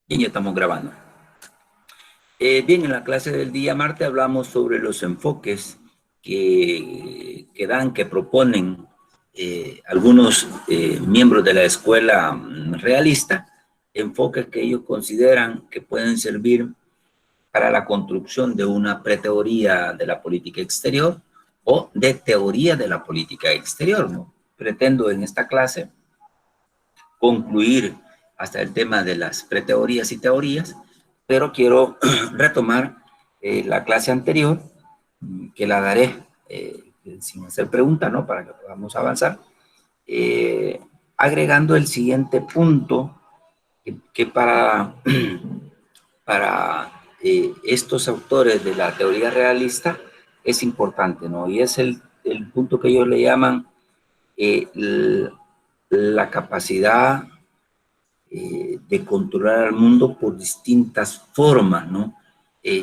Bien, ya estamos grabando. Bien, en la clase del día martes hablamos sobre los enfoques que proponen algunos miembros de la escuela realista, enfoques que ellos consideran que pueden servir para la construcción de una preteoría de la política exterior o de teoría de la política exterior, ¿no? Pretendo en esta clase concluir hasta el tema de las preteorías y teorías, pero quiero retomar la clase anterior, que la daré sin hacer preguntas, ¿no? Para que podamos avanzar, eh, agregando el siguiente punto que para estos autores de la teoría realista es importante, ¿no? Y es el punto que ellos le llaman eh, la capacidad de controlar al mundo por distintas formas, ¿no?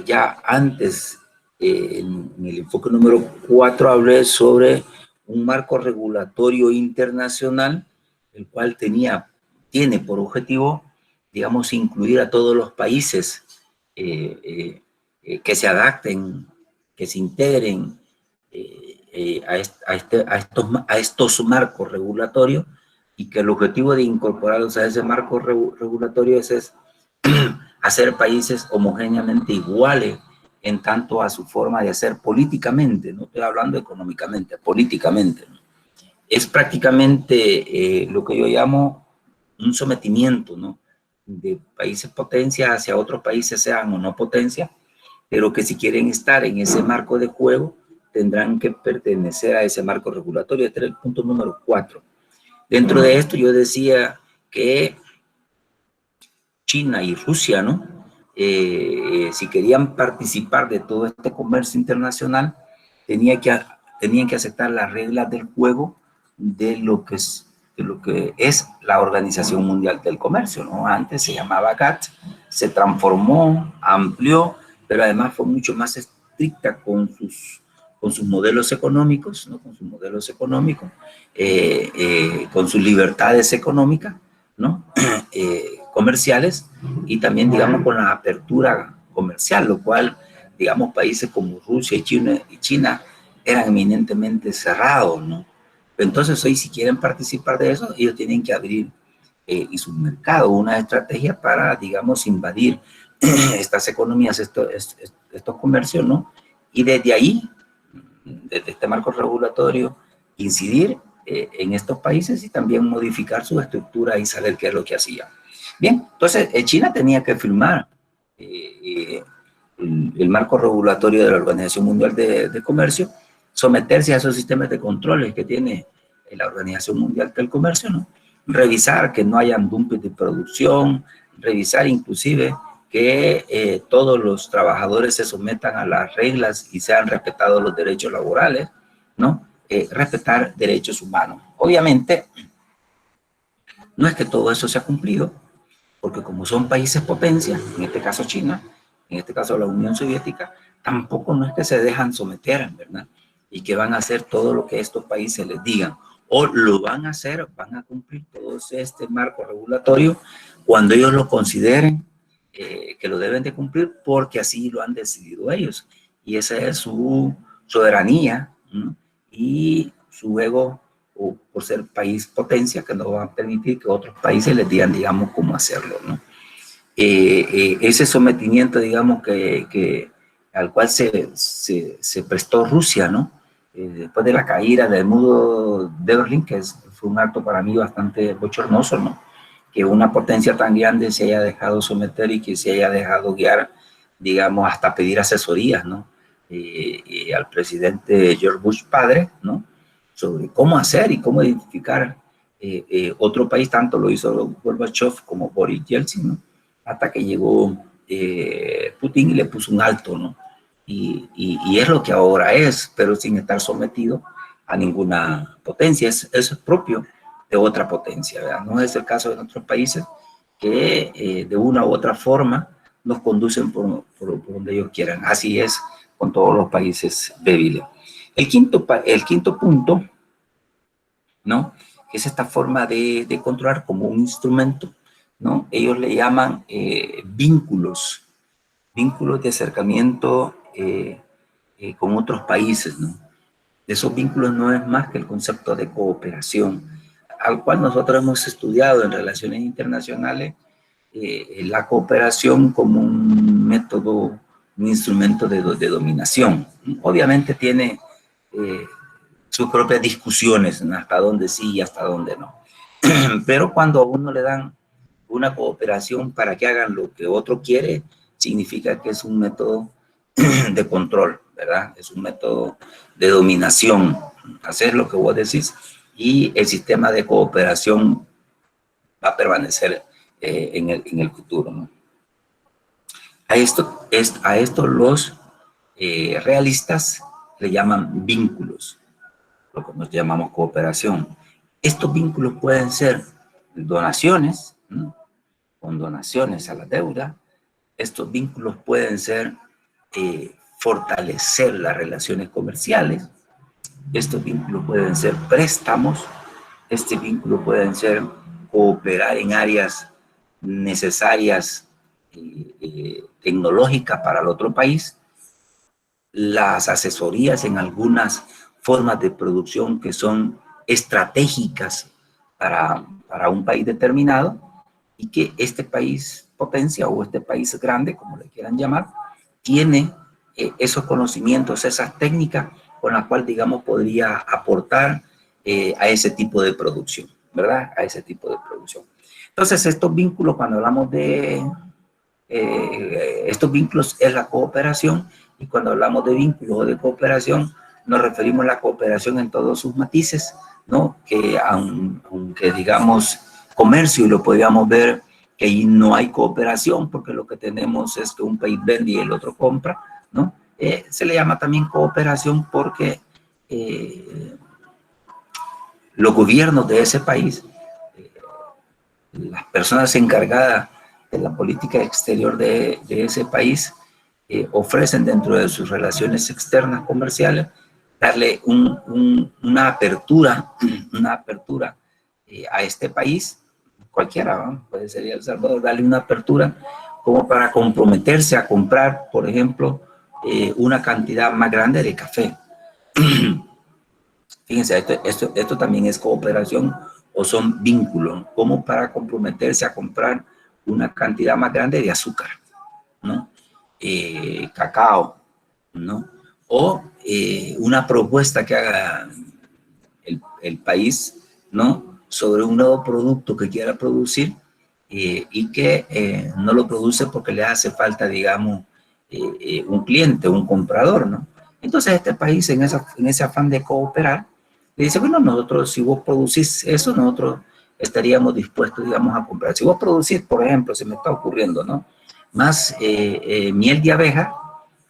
Ya antes, en el enfoque número 4, hablé sobre un marco regulatorio internacional, el cual tiene por objetivo, digamos, incluir a todos los países que se adapten, que se integren a estos marcos regulatorios, y que el objetivo de incorporarlos a ese marco regulatorio es hacer países homogéneamente iguales en tanto a su forma de hacer políticamente, no estoy hablando económicamente, políticamente, ¿no? Es prácticamente lo que yo llamo un sometimiento, ¿no? De países potencia hacia otros países, sean o no potencia, pero que si quieren estar en ese marco de juego, tendrán que pertenecer a ese marco regulatorio. Este era el punto número 4. Dentro de esto yo decía que China y Rusia, ¿no? Si querían participar de todo este comercio internacional, tenía que, tenían que aceptar las reglas del juego de lo que es la Organización Mundial del Comercio, ¿no? Antes se llamaba GATT, se transformó, amplió, pero además fue mucho más estricta con sus modelos económicos, ¿no? Con sus modelos económicos, con sus libertades económicas, ¿no? Comerciales, y también, digamos, con la apertura comercial, lo cual, digamos, países como Rusia y China eran eminentemente cerrados, ¿no? Entonces, hoy, si quieren participar de eso, ellos tienen que abrir y su mercado, una estrategia para, digamos, invadir estas economías, estos comercios, ¿no? Y desde ahí, desde este marco regulatorio, incidir en estos países y también modificar su estructura y saber qué es lo que hacía. Bien, entonces China tenía que firmar el marco regulatorio de la Organización Mundial de Comercio, someterse a esos sistemas de controles que tiene la Organización Mundial del Comercio, ¿no? Revisar que no hayan dumping de producción, revisar inclusive que todos los trabajadores se sometan a las reglas y sean respetados los derechos laborales, ¿no? Respetar derechos humanos. Obviamente, no es que todo eso se ha cumplido, porque como son países potencias, en este caso China, en este caso la Unión Soviética, tampoco no es que se dejan someter, ¿verdad? Y que van a hacer todo lo que estos países les digan, o lo van a hacer, van a cumplir todo este marco regulatorio cuando ellos lo consideren que lo deben de cumplir, porque así lo han decidido ellos, y esa es su soberanía, ¿no? Y su ego, o por ser país potencia, que no va a permitir que otros países les digan, digamos, cómo hacerlo, ¿no? Ese sometimiento, digamos, al cual se prestó Rusia, ¿no? Después de la caída del muro de Berlín, fue un acto para mí bastante bochornoso, ¿no? Que una potencia tan grande se haya dejado someter y que se haya dejado guiar, digamos, hasta pedir asesorías, ¿no? Al presidente George Bush padre, ¿no? Sobre cómo hacer y cómo identificar otro país, tanto lo hizo Gorbachev como Boris Yeltsin, ¿no? Hasta que llegó Putin y le puso un alto, ¿no? Y es lo que ahora es, pero sin estar sometido a ninguna potencia. Eso es propio de otra potencia, ¿verdad? No es el caso de otros países que de una u otra forma nos conducen por donde ellos quieran. Así es con todos los países débiles. El quinto punto, ¿no? Es esta forma de controlar como un instrumento ¿no? Ellos le llaman vínculos de acercamiento con otros países, ¿no? Esos vínculos no es más que el concepto de cooperación, al cual nosotros hemos estudiado en relaciones internacionales, la cooperación como un método, un instrumento de dominación. Obviamente tiene sus propias discusiones, ¿no? Hasta dónde sí y hasta dónde no. Pero cuando a uno le dan una cooperación para que hagan lo que otro quiere, significa que es un método de control, ¿verdad? Es un método de dominación. Hacer lo que vos decís y el sistema de cooperación va a permanecer en el futuro, ¿no? A esto los realistas le llaman vínculos, lo que nos llamamos cooperación. Estos vínculos pueden ser donaciones, ¿no? Con donaciones a la deuda. Estos vínculos pueden ser fortalecer las relaciones comerciales. Estos vínculos pueden ser préstamos. Este vínculo pueden ser cooperar en áreas necesarias tecnológicas para el otro país. Las asesorías en algunas formas de producción que son estratégicas para un país determinado y que este país potencia o este país grande, como le quieran llamar, tiene esos conocimientos, esas técnicas con las cuales, digamos, podría aportar a ese tipo de producción, ¿verdad? A ese tipo de producción. Entonces, estos vínculos, cuando hablamos de estos vínculos, es la cooperación, y cuando hablamos de vínculos o de cooperación, nos referimos a la cooperación en todos sus matices, ¿no? Que aunque digamos comercio, y lo podríamos ver que ahí no hay cooperación, porque lo que tenemos es que un país vende y el otro compra, ¿no? Se le llama también cooperación porque los gobiernos de ese país, las personas encargadas de la política exterior de ese país, ofrecen dentro de sus relaciones externas comerciales darle una apertura a este país, cualquiera, ¿no? Puede ser El Salvador, darle una apertura como para comprometerse a comprar, por ejemplo, una cantidad más grande de café. Fíjense, esto también es cooperación o son vínculos, como para comprometerse a comprar una cantidad más grande de azúcar, ¿no? Cacao, ¿no? O una propuesta que haga el país, ¿no? Sobre un nuevo producto que quiera producir y que no lo produce porque le hace falta, digamos, un cliente, un comprador, ¿no? Entonces este país en ese afán de cooperar, le dice, bueno, nosotros si vos producís eso, nosotros estaríamos dispuestos, digamos, a comprar. Si vos producís, por ejemplo, se me está ocurriendo, ¿no? Más miel de abeja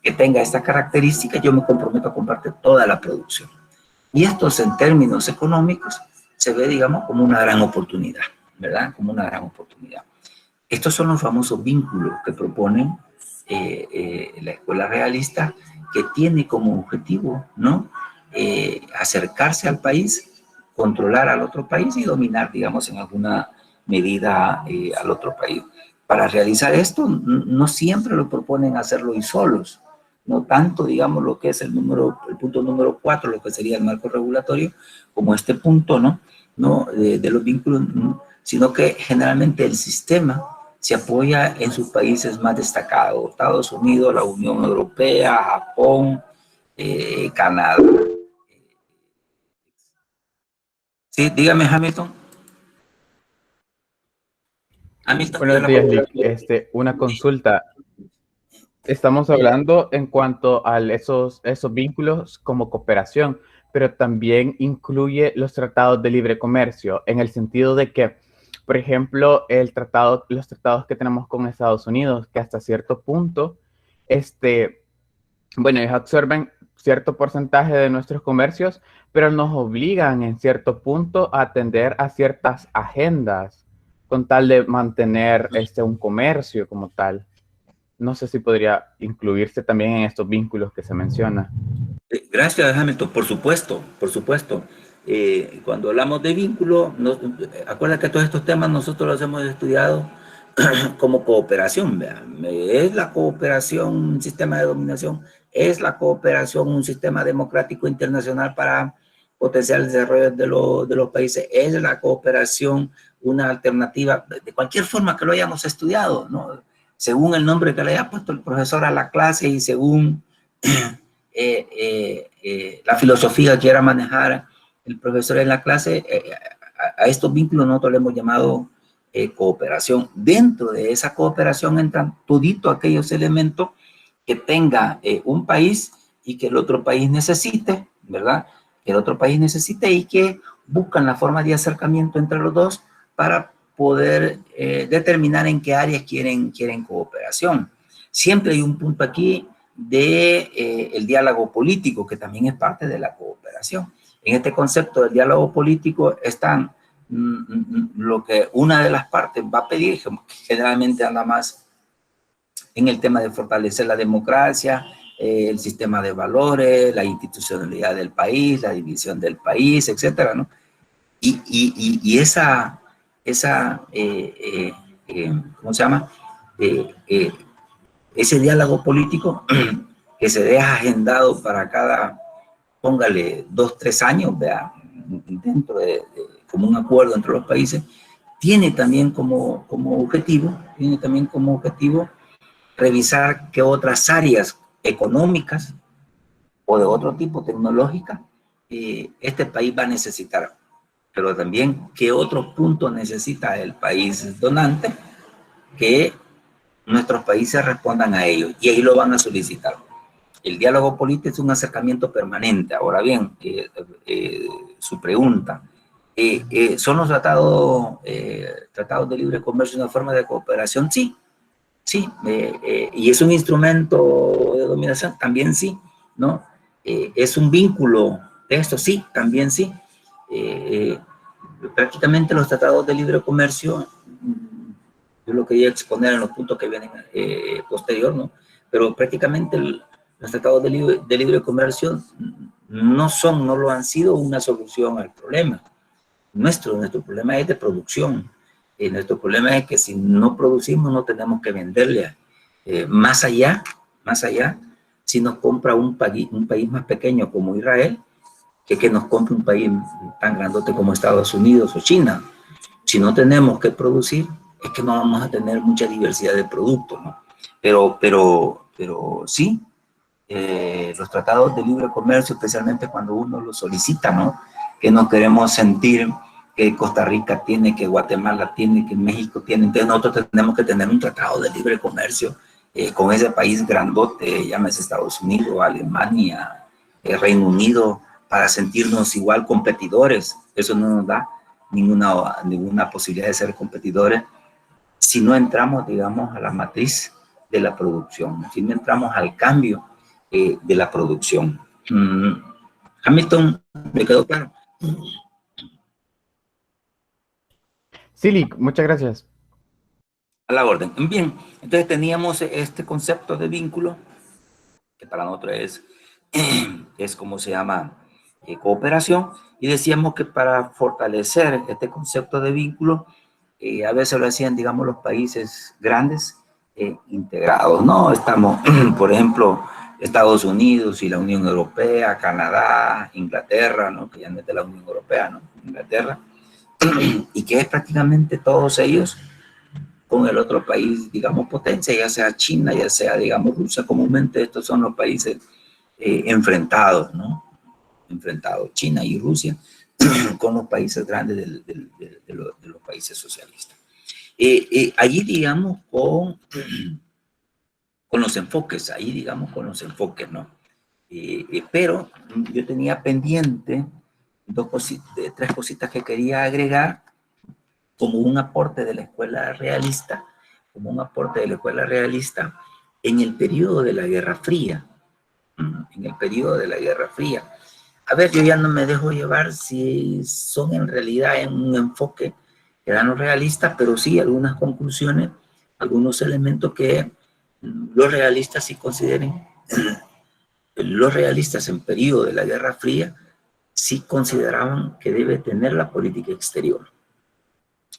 que tenga esta característica, yo me comprometo a comprarte toda la producción. Y esto en términos económicos se ve, digamos, como una gran oportunidad, ¿verdad? Como una gran oportunidad. Estos son los famosos vínculos que proponen la escuela realista, que tiene como objetivo, ¿no? Acercarse al país, controlar al otro país y dominar, digamos, en alguna medida al otro país. Para realizar esto, no siempre lo proponen hacerlo y solos, no tanto, digamos, lo que es el punto número 4, lo que sería el marco regulatorio, como este punto, ¿no? De los vínculos, sino que generalmente el sistema se apoya en sus países más destacados, Estados Unidos, la Unión Europea, Japón, Canadá. Sí, dígame, Hamilton. Hamilton, Buenos días, Lick. Una consulta. Estamos hablando en cuanto a esos vínculos como cooperación, pero también incluye los tratados de libre comercio, en el sentido de que, por ejemplo, los tratados que tenemos con Estados Unidos, que hasta cierto punto, bueno, ellos absorben cierto porcentaje de nuestros comercios, pero nos obligan en cierto punto a atender a ciertas agendas con tal de mantener un comercio como tal. No sé si podría incluirse también en estos vínculos que se menciona. Gracias, Hamilton. Por supuesto, por supuesto. Cuando hablamos de vínculo, acuérdate que todos estos temas nosotros los hemos estudiado como cooperación, vean. Es la cooperación un sistema de dominación, es la cooperación un sistema democrático internacional para potenciar el desarrollo de los países, es la cooperación una alternativa, de cualquier forma que lo hayamos estudiado, ¿no? Según el nombre que le haya puesto el profesor a la clase y según la filosofía que quiera manejar el profesor en la clase, a estos vínculos nosotros le hemos llamado cooperación. Dentro de esa cooperación entran toditos aquellos elementos que tenga un país y que el otro país necesite, ¿verdad? Que el otro país necesite y que buscan la forma de acercamiento entre los dos para poder determinar en qué áreas quieren cooperación. Siempre hay un punto aquí de el diálogo político, que también es parte de la cooperación. En este concepto del diálogo político están lo que una de las partes va a pedir, generalmente anda más en el tema de fortalecer la democracia, el sistema de valores, la institucionalidad del país, la división del país, etcétera, ¿no? Y ¿cómo se llama? Ese diálogo político que se deja agendado para cada, póngale, 2, 3 años, vea, dentro de como un acuerdo entre los países, tiene también como objetivo revisar qué otras áreas económicas o de otro tipo tecnológica este país va a necesitar, pero también qué otros puntos necesita el país donante que nuestros países respondan a ellos, y ahí lo van a solicitar. El diálogo político es un acercamiento permanente. Ahora bien, su pregunta, ¿son los tratados de libre comercio una forma de cooperación? Sí, sí. ¿Y es un instrumento de dominación? También sí, ¿no? ¿Es un vínculo de esto? Sí, también sí. Prácticamente los tratados de libre comercio, yo lo quería exponer en los puntos que vienen posterior, ¿no? Pero prácticamente los tratados de libre comercio no lo han sido una solución al problema. Nuestro problema es de producción. Nuestro problema es que si no producimos, no tenemos que venderle. Más allá, si nos compra un país más pequeño como Israel, que nos compre un país tan grandote como Estados Unidos o China. Si no tenemos que producir, es que no vamos a tener mucha diversidad de productos, ¿no? Pero sí, los tratados de libre comercio, especialmente cuando uno los solicita, ¿no? Que no queremos sentir que Costa Rica tiene, que Guatemala tiene, que México tiene. Entonces nosotros tenemos que tener un tratado de libre comercio con ese país grandote, llámese Estados Unidos, Alemania, Reino Unido, para sentirnos igual competidores. Eso no nos da ninguna posibilidad de ser competidores si no entramos, digamos, a la matriz de la producción, si no entramos al cambio de la producción. Hamilton, ¿me quedó claro? Sí, muchas gracias. A la orden. Bien, entonces teníamos este concepto de vínculo, que para nosotros es como se llama cooperación, y decíamos que para fortalecer este concepto de vínculo, a veces lo hacían, digamos, los países grandes integrados, ¿no? Estamos, por ejemplo, Estados Unidos y la Unión Europea, Canadá, Inglaterra, ¿no? Que ya no es de la Unión Europea, ¿no? Inglaterra, y que es prácticamente todos ellos con el otro país, digamos, potencia, ya sea China, ya sea, digamos, Rusia. Comúnmente estos son los países enfrentados, ¿no? Enfrentados, China y Rusia, con los países grandes de los países socialistas. Allí, digamos, con los enfoques, ¿no? Pero yo tenía pendiente tres cositas que quería agregar como un aporte de la escuela realista, en el periodo de la Guerra Fría. A ver, yo ya no me dejo llevar si son en realidad en un enfoque que dan los realistas, pero sí algunas conclusiones, algunos elementos que los realistas sí consideren. Los realistas en periodo de la Guerra Fría sí consideraban que debe tener la política exterior.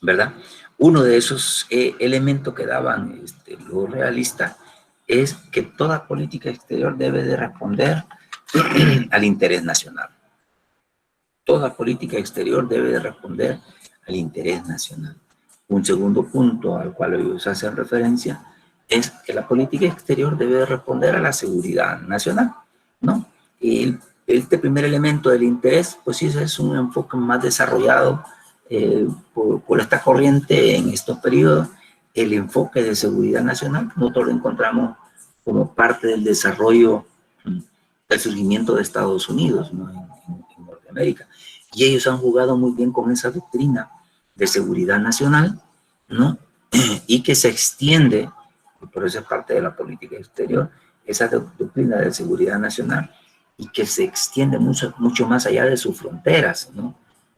¿verdad? Uno de esos elementos que daban los realistas es que toda política exterior debe de responder al interés nacional. Toda política exterior debe de responder al interés nacional. Un segundo punto al cual ellos hacen referencia es que la política exterior debe de responder a la seguridad nacional, ¿no? Y este primer elemento del interés, pues sí, es un enfoque más desarrollado por esta corriente en estos periodos. El enfoque de seguridad nacional, nosotros lo encontramos como parte del desarrollo del surgimiento de Estados Unidos, ¿no? en Norteamérica. Y ellos han jugado muy bien con esa doctrina de seguridad nacional, ¿no? Y que se extiende, y por eso es parte de la política exterior, esa doctrina de seguridad nacional, y que se extiende mucho, mucho más allá de sus fronteras, ¿no?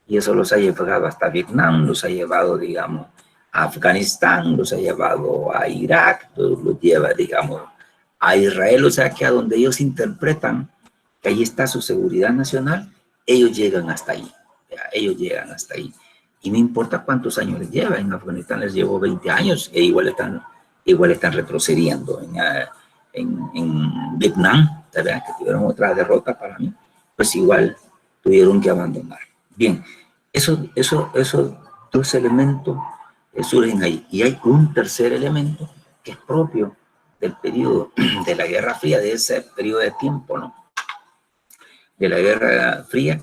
Y eso los ha llevado hasta Vietnam, los ha llevado, digamos, a Afganistán, los ha llevado a Irak, los lleva, digamos, a Israel, o sea que a donde ellos interpretan que ahí está su seguridad nacional, ellos llegan hasta ahí, ellos llegan hasta ahí. Y no importa cuántos años les lleva, en Afganistán les llevó 20 años e igual están retrocediendo. En Vietnam, ¿verdad? Que tuvieron otra derrota para mí, pues igual tuvieron que abandonar. Bien, esos dos elementos surgen ahí. Y hay un tercer elemento que es propio del periodo de la Guerra Fría, de ese periodo de tiempo, ¿no? De la Guerra Fría,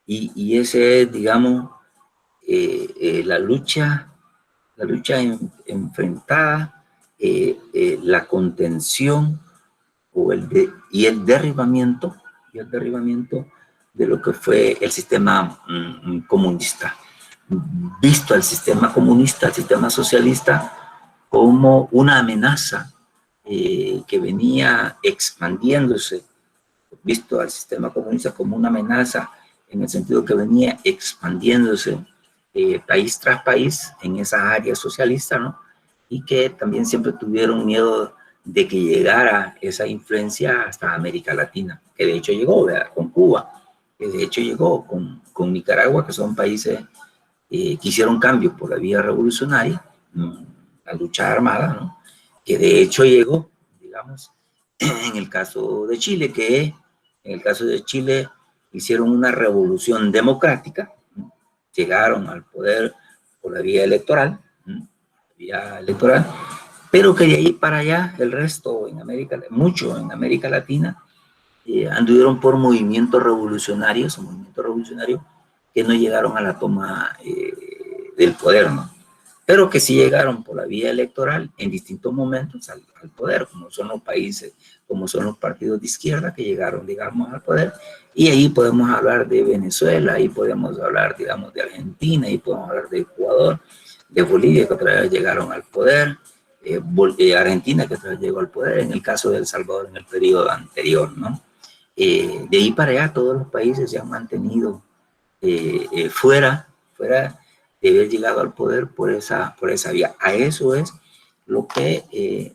y ese es, digamos, la lucha enfrentada, la contención y el derribamiento de lo que fue el sistema comunista. Visto al sistema comunista, al sistema socialista, como una amenaza que venía expandiéndose, visto al sistema comunista como una amenaza en el sentido que venía expandiéndose país tras país en esas áreas socialistas, ¿no? Y que también siempre tuvieron miedo de que llegara esa influencia hasta América Latina, que de hecho llegó, ¿verdad? Con Cuba, que de hecho llegó con Nicaragua, que son países que hicieron cambios por la vía revolucionaria, la lucha armada, ¿no? Que de hecho llegó, digamos, en el caso de Chile, hicieron una revolución democrática, ¿no? Llegaron al poder por la vía electoral, pero que de ahí para allá, el resto mucho en América Latina, anduvieron por movimientos revolucionarios que no llegaron a la toma del poder, ¿no? Pero que sí llegaron por la vía electoral en distintos momentos al poder, como son los países, como son los partidos de izquierda que llegaron, digamos, al poder. Y ahí podemos hablar de Venezuela, ahí podemos hablar, digamos, de Argentina, ahí podemos hablar de Ecuador, de Bolivia, que otra vez llegaron al poder, Argentina, que otra vez llegó al poder, en el caso de El Salvador en el periodo anterior, ¿no? De ahí para allá todos los países se han mantenido fuera de haber llegado al poder por esa vía. A eso es lo que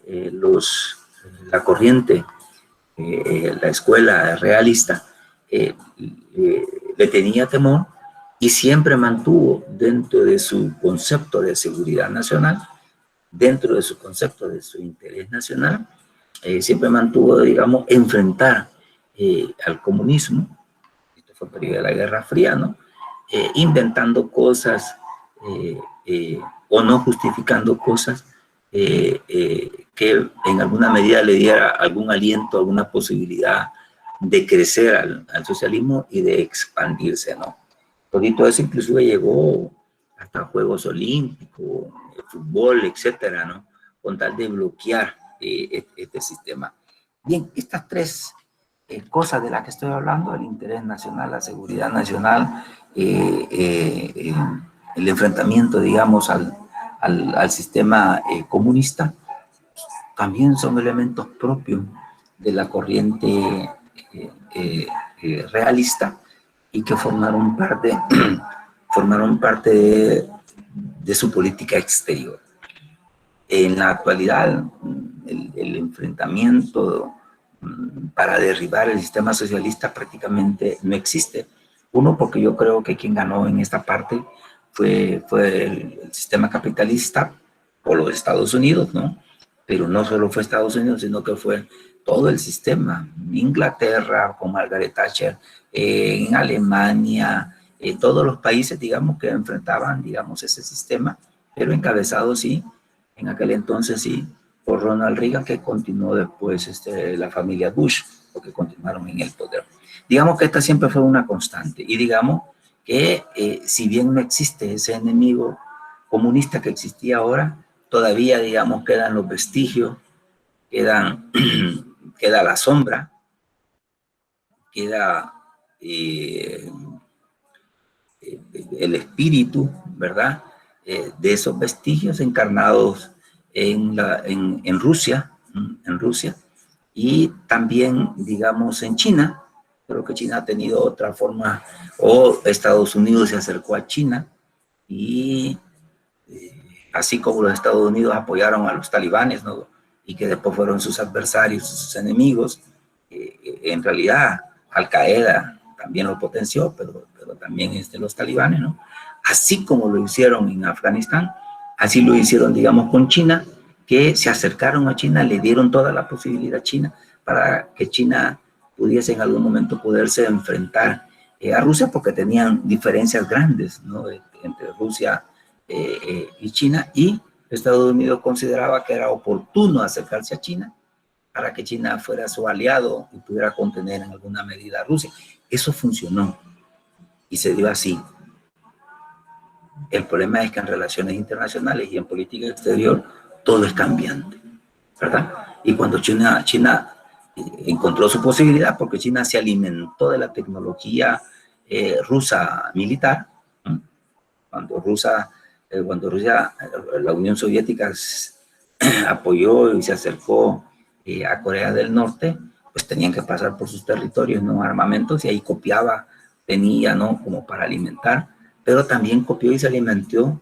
la corriente, la escuela realista, le tenía temor y siempre mantuvo dentro de su concepto de seguridad nacional, dentro de su concepto de su interés nacional, siempre mantuvo, digamos, enfrentar al comunismo. Esto fue el periodo de la Guerra Fría, ¿no? Inventando cosas o no justificando cosas que en alguna medida le diera algún aliento, alguna posibilidad de crecer al socialismo y de expandirse, ¿no? Todo eso inclusive llegó hasta Juegos Olímpicos, el fútbol, etcétera, ¿no? Con tal de bloquear este sistema. Bien, estas tres cosas de las que estoy hablando, el interés nacional, la seguridad nacional, el enfrentamiento, digamos, al sistema comunista, también son elementos propios de la corriente realista y que formaron parte de su política exterior. En la actualidad, el enfrentamiento para derribar el sistema socialista prácticamente no existe. Uno, porque yo creo que quien ganó en esta parte fue el sistema capitalista por los Estados Unidos, ¿no? Pero no solo fue Estados Unidos, sino que fue todo el sistema. Inglaterra, con Margaret Thatcher, en Alemania, todos los países, digamos, que enfrentaban, digamos, ese sistema, pero encabezado, sí, en aquel entonces, sí, por Ronald Reagan, que continuó después la familia Bush, porque continuaron en el poder. Digamos que esta siempre fue una constante, y digamos que si bien no existe ese enemigo comunista que existía ahora, todavía, digamos, quedan los vestigios, queda la sombra, queda el espíritu, ¿verdad? De esos vestigios encarnados en Rusia, y también, digamos, en China. Creo que China ha tenido otra forma, o Estados Unidos se acercó a China, y así como los Estados Unidos apoyaron a los talibanes, ¿no? Y que después fueron sus adversarios, sus enemigos, en realidad Al Qaeda también lo potenció, pero también los talibanes, ¿no? Así como lo hicieron en Afganistán, así lo hicieron, digamos, con China, que se acercaron a China, le dieron toda la posibilidad a China para que China pudiese en algún momento poderse enfrentar a Rusia, porque tenían diferencias grandes, ¿no? Entre Rusia y China, y Estados Unidos consideraba que era oportuno acercarse a China para que China fuera su aliado y pudiera contener en alguna medida a Rusia. Eso funcionó y se dio así. El problema es que en relaciones internacionales y en política exterior todo es cambiante, ¿verdad? Y cuando China encontró su posibilidad, porque China se alimentó de la tecnología rusa militar, ¿no? Cuando Rusia, la Unión Soviética apoyó y se acercó a Corea del Norte, pues tenían que pasar por sus territorios, ¿no? Armamentos, y ahí copiaba, tenía, ¿no? Como para alimentar, pero también copió y se alimentó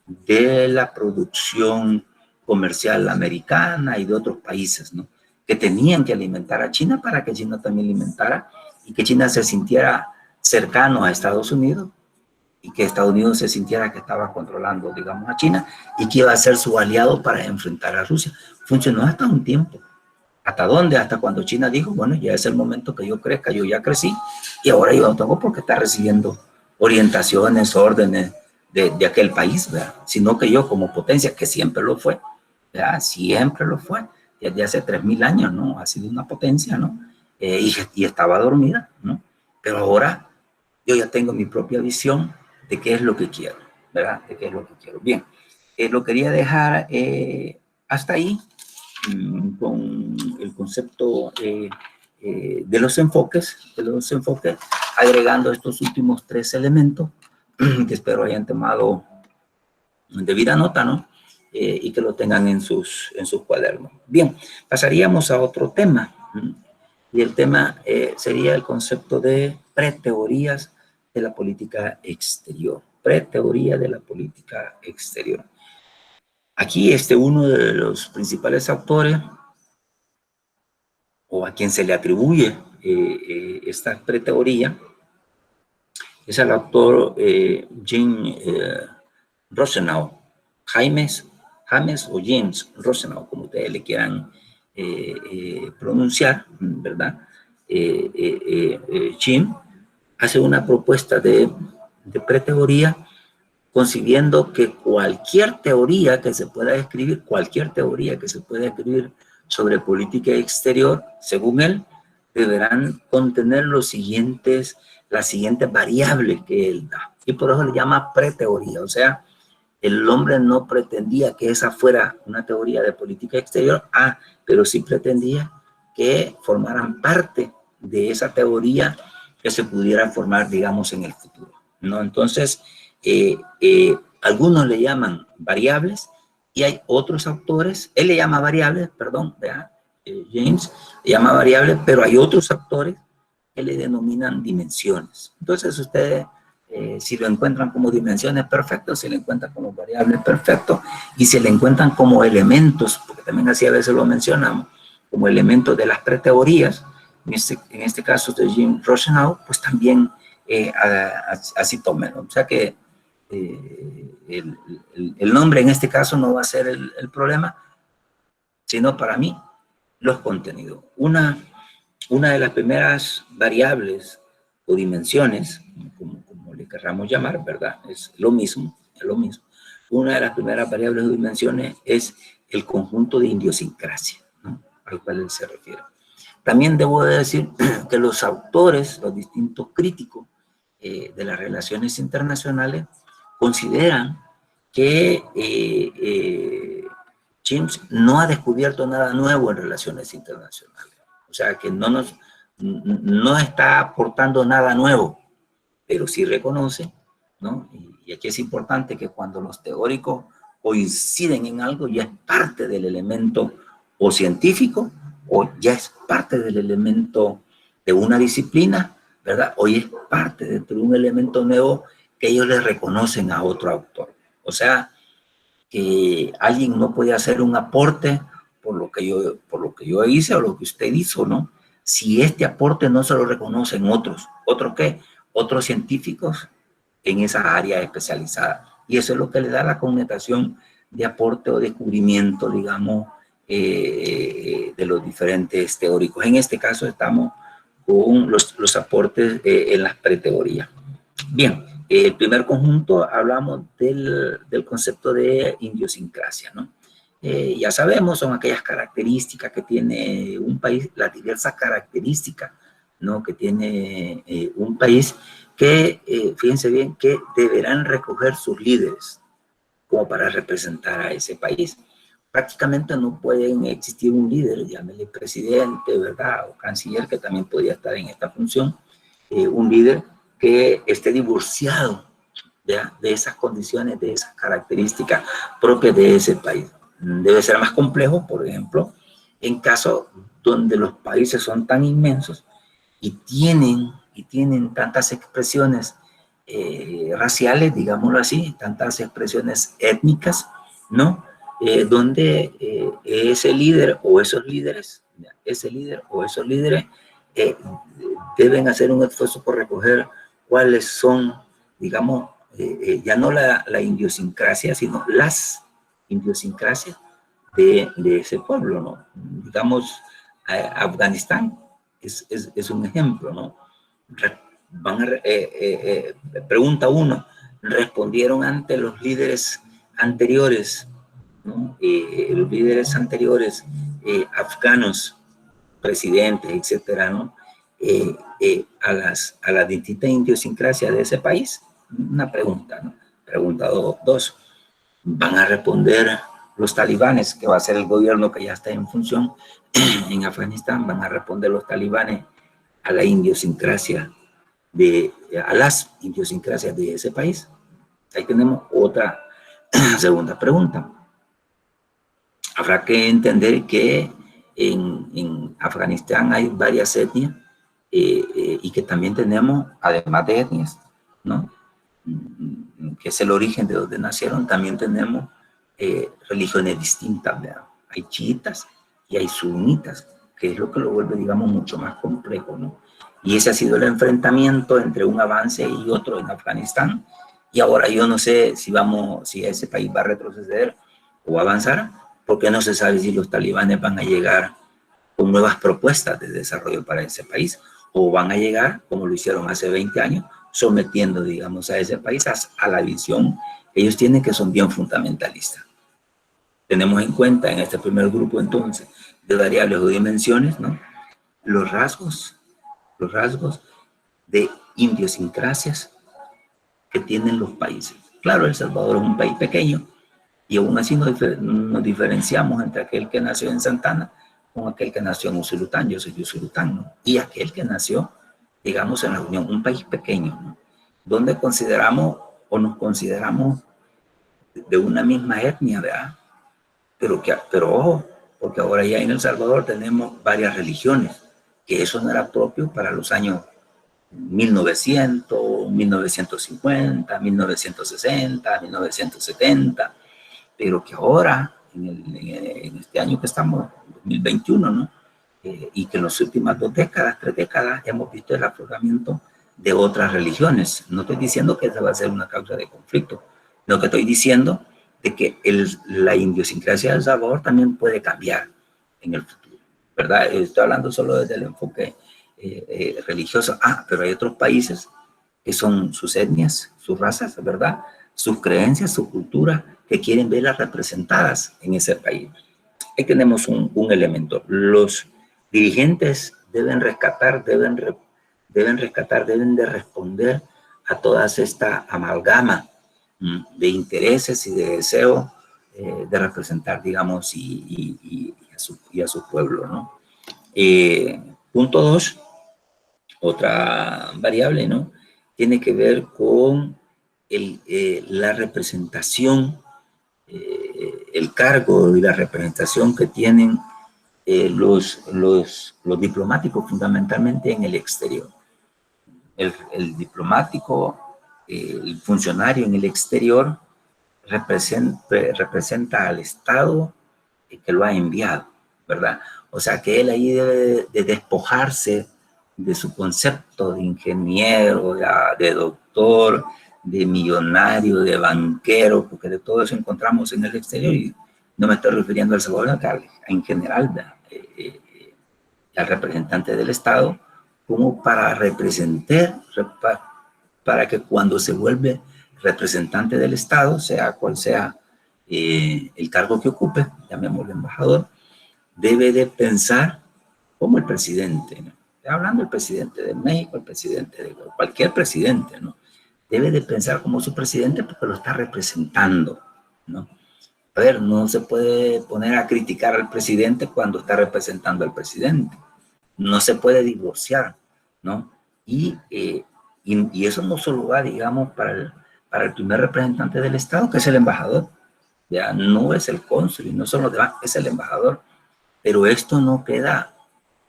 de la producción comercial americana y de otros países, ¿no? Que tenían que alimentar a China para que China también alimentara y que China se sintiera cercano a Estados Unidos y que Estados Unidos se sintiera que estaba controlando, digamos, a China y que iba a ser su aliado para enfrentar a Rusia. Funcionó hasta un tiempo. ¿Hasta dónde? Hasta cuando China dijo, bueno, ya es el momento que yo crezca, yo ya crecí y ahora yo no tengo por qué estar recibiendo orientaciones, órdenes de aquel país, ¿verdad? Sino que yo como potencia, que siempre lo fue, ¿verdad? Siempre lo fue, desde hace 3.000 años, ¿no? Ha sido una potencia, ¿no? Y estaba dormida, ¿no? Pero ahora yo ya tengo mi propia visión de qué es lo que quiero, ¿verdad? De qué es lo que quiero. Bien, lo quería dejar hasta ahí con el concepto de los enfoques, agregando estos últimos 3 elementos que espero hayan tomado debida nota, ¿no? Y que lo tengan en sus cuadernos. Bien, pasaríamos a otro tema, y el tema sería el concepto de preteorías de la política exterior. Preteoría de la política exterior. Aquí uno de los principales autores, o a quien se le atribuye esta preteoría, es el autor James Rosenau, James o James Rosenau, como ustedes le quieran pronunciar, ¿verdad? Jim hace una propuesta de preteoría, concibiendo que cualquier teoría que se pueda escribir sobre política exterior, según él, deberán contener las siguientes variables que él da. Y por eso le llama preteoría. O sea, el hombre no pretendía que esa fuera una teoría de política exterior, pero sí pretendía que formaran parte de esa teoría que se pudiera formar, digamos, en el futuro, ¿no? Entonces, algunos le llaman variables y hay otros autores, él le llama variables, perdón, James le llama variables, pero hay otros autores que le denominan dimensiones. Entonces ustedes, si lo encuentran como dimensiones, perfecto; si lo encuentran como variables, perfecto; y si lo encuentran como elementos, porque también así a veces lo mencionamos, como elementos de las preteorías, en este caso de Jim Rosenau, pues también así tómenlo. O sea que el nombre en este caso no va a ser el problema, sino para mí los contenidos. Una de las primeras variables o dimensiones, como le querramos llamar, ¿verdad? Es lo mismo, es lo mismo. Una de las primeras variables o dimensiones es el conjunto de idiosincrasia, ¿no?, al cual él se refiere. También debo de decir que los autores, los distintos críticos de las relaciones internacionales, consideran que Chimps no ha descubierto nada nuevo en relaciones internacionales. O sea, que no está aportando nada nuevo, pero sí reconoce, ¿no? Y aquí es importante que cuando los teóricos coinciden en algo, ya es parte del elemento o científico, o ya es parte del elemento de una disciplina, ¿verdad? O ya es parte de un elemento nuevo que ellos le reconocen a otro autor. O sea, que alguien no puede hacer un aporte por lo que yo hice o lo que usted hizo, ¿no? Si este aporte no se lo reconocen otros. ¿Otros qué? Otros científicos en esa área especializada. Y eso es lo que le da la connotación de aporte o descubrimiento, digamos, de los diferentes teóricos. En este caso estamos con los aportes en las preteorías. Bien, el primer conjunto hablamos del concepto de idiosincrasia, ¿no? Ya sabemos, son aquellas características que tiene un país, las diversas características, ¿no?, que tiene un país que, fíjense bien, que deberán recoger sus líderes como para representar a ese país. Prácticamente no pueden existir un líder, llámele presidente, ¿verdad?, o canciller, que también podría estar en esta función, un líder que esté divorciado de esas condiciones, de esas características propias de ese país. Debe ser más complejo, por ejemplo, en casos donde los países son tan inmensos y tienen tantas expresiones raciales, digámoslo así, tantas expresiones étnicas, ¿no? Donde ese líder o esos líderes, deben hacer un esfuerzo por recoger cuáles son, digamos, ya no la idiosincrasia, sino las idiosincrasias de ese pueblo, ¿no? Digamos, Afganistán es un ejemplo, ¿no? Pregunta uno, ¿respondieron ante los líderes anteriores, ¿no? Los líderes anteriores afganos, presidentes, etcétera, ¿no? A las distintas idiosincrasias de ese país? Una pregunta, ¿no? Pregunta dos, ¿van a responder los talibanes, que va a ser el gobierno que ya está en función en Afganistán? ¿Van a responder los talibanes a la idiosincrasia a las idiosincrasias de ese país? Ahí tenemos otra segunda pregunta. Habrá que entender que en Afganistán hay varias etnias y que también tenemos, además de etnias, ¿no?, que es el origen de donde nacieron, también tenemos religiones distintas, ¿verdad? Hay chiitas y hay sunitas, que es lo que lo vuelve, digamos, mucho más complejo, ¿no? Y ese ha sido el enfrentamiento entre un avance y otro en Afganistán. Y ahora yo no sé si ese país va a retroceder o avanzar, porque no se sabe si los talibanes van a llegar con nuevas propuestas de desarrollo para ese país, o van a llegar, como lo hicieron hace 20 años, sometiendo, digamos, a ese país a la visión que ellos tienen, que son bien fundamentalistas. Tenemos en cuenta en este primer grupo, entonces, de variables o dimensiones, ¿no?, los rasgos de idiosincrasias que tienen los países. Claro, El Salvador es un país pequeño y aún así nos diferenciamos entre aquel que nació en Santana con aquel que nació en Usulután. Yo soy de Usulután, ¿no?, y aquel que nació, digamos, en la Unión, un país pequeño, ¿no?, donde consideramos o nos consideramos de una misma etnia, ¿verdad? Pero ojo, porque ahora ya en El Salvador tenemos varias religiones, que eso no era propio para los años 1900, 1950, 1960, 1970, pero que ahora, en este año que estamos, 2021, ¿no?, y que en las últimas 2 décadas, 3 décadas, hemos visto el afloramiento de otras religiones. No estoy diciendo que esa va a ser una causa de conflicto. Lo que estoy diciendo de que la idiosincrasia de El Salvador también puede cambiar en el futuro, ¿verdad? Estoy hablando solo desde el enfoque religioso. Pero hay otros países que son sus etnias, sus razas, ¿verdad? Sus creencias, su cultura, que quieren verlas representadas en ese país. Ahí tenemos un elemento. Los dirigentes deben rescatar, deben de responder a toda esta amalgama de intereses y de deseo de representar, digamos, y a su pueblo, ¿no? Punto 2, otra variable, ¿no? Tiene que ver con la representación, el cargo y la representación que tienen los diplomáticos fundamentalmente en el exterior. El diplomático, el funcionario en el exterior representa al Estado que lo ha enviado, ¿verdad? O sea que él ahí debe de despojarse de su concepto de ingeniero, de doctor, de millonario, de banquero, porque de todo eso encontramos en el exterior, y no me estoy refiriendo al salvadoreño, en general, al representante del Estado, como para representar, para que cuando se vuelve representante del Estado, sea cual sea el cargo que ocupe, llamémoslo embajador, debe de pensar como el presidente, ¿no? Hablando del presidente de México, el presidente de cualquier presidente, ¿no? Debe de pensar como su presidente porque lo está representando, ¿no? A ver, no se puede poner a criticar al presidente cuando está representando al presidente. No se puede divorciar, ¿no? Y eso no solo va, digamos, para el primer representante del Estado, que es el embajador. Ya no es el cónsul y no son los demás, es el embajador. Pero esto no queda,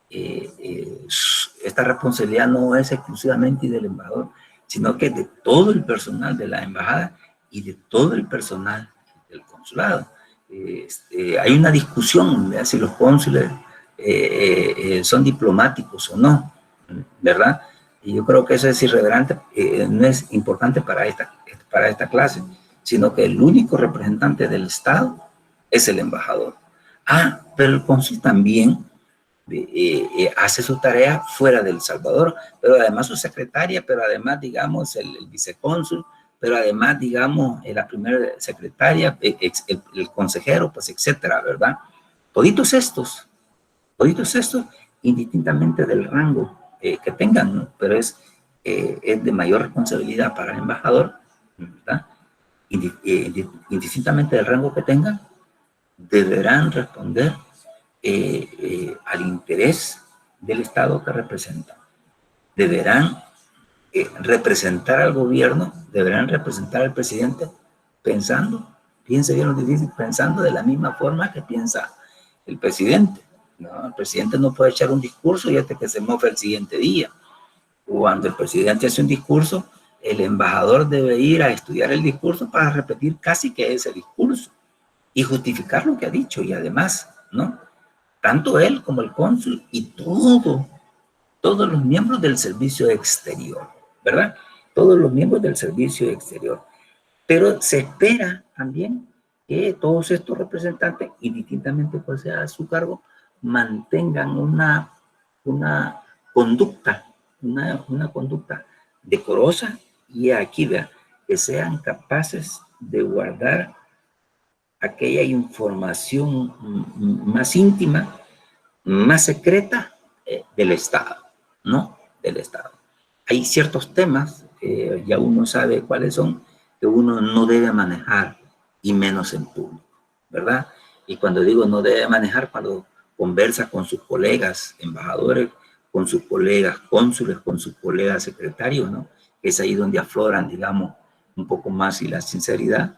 esta responsabilidad no es exclusivamente del embajador, sino que de todo el personal de la embajada y de todo el personal del consulado. Hay una discusión de si los cónsules son diplomáticos o no, ¿verdad? Y yo creo que eso es irrelevante, no es importante para esta clase, sino que el único representante del Estado es el embajador. Pero el cónsul también hace su tarea fuera de El Salvador, pero además su secretaria, pero además, digamos, el vicecónsul, pero además, digamos, la primera secretaria, el consejero, pues, etcétera, ¿verdad? Toditos estos, indistintamente del rango que tengan, ¿no? Pero es de mayor responsabilidad para el embajador, ¿verdad? Indistintamente del rango que tengan, deberán responder al interés del Estado que representan. Deberán representar al gobierno, deberán representar al presidente piense bien lo difícil, pensando de la misma forma que piensa el presidente. ¿No? El presidente no puede echar un discurso y que se mofa el siguiente día. Cuando el presidente hace un discurso, el embajador debe ir a estudiar el discurso para repetir casi que ese discurso y justificar lo que ha dicho, y además, ¿no? Tanto él como el cónsul y todos los miembros del servicio exterior, ¿verdad? Todos los miembros del servicio exterior. Pero se espera también que todos estos representantes, indistintamente cuál sea su cargo, mantengan una conducta, una conducta decorosa, y aquí, vea, que sean capaces de guardar aquella información más íntima, más secreta del Estado, ¿no? Del Estado. Hay ciertos temas, ya uno sabe cuáles son, que uno no debe manejar, y menos en público, ¿verdad? Y cuando digo no debe manejar, cuando conversa con sus colegas embajadores, con sus colegas cónsules, con sus colegas secretarios, ¿no? Es ahí donde afloran, digamos, un poco más, y la sinceridad.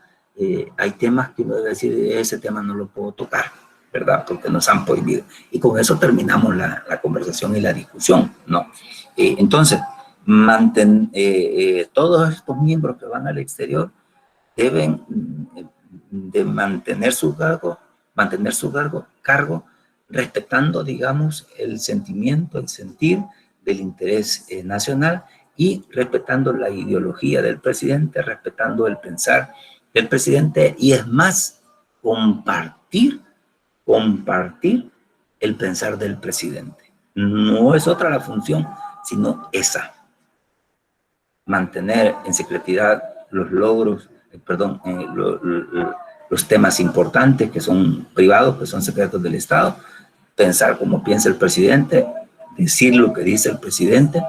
Hay temas que uno debe decir, ese tema no lo puedo tocar, ¿verdad? Porque nos han prohibido. Y con eso terminamos la conversación y la discusión, ¿no? Entonces, todos estos miembros que van al exterior deben de mantener su cargo, respetando, digamos, el sentimiento, el sentir del interés nacional, y respetando la ideología del presidente, respetando el pensar del presidente, y es más, compartir el pensar del presidente. No es otra la función, sino esa. Mantener en secretidad los logros, los temas importantes que son privados, que son secretos del Estado, pensar como piensa el presidente, decir lo que dice el presidente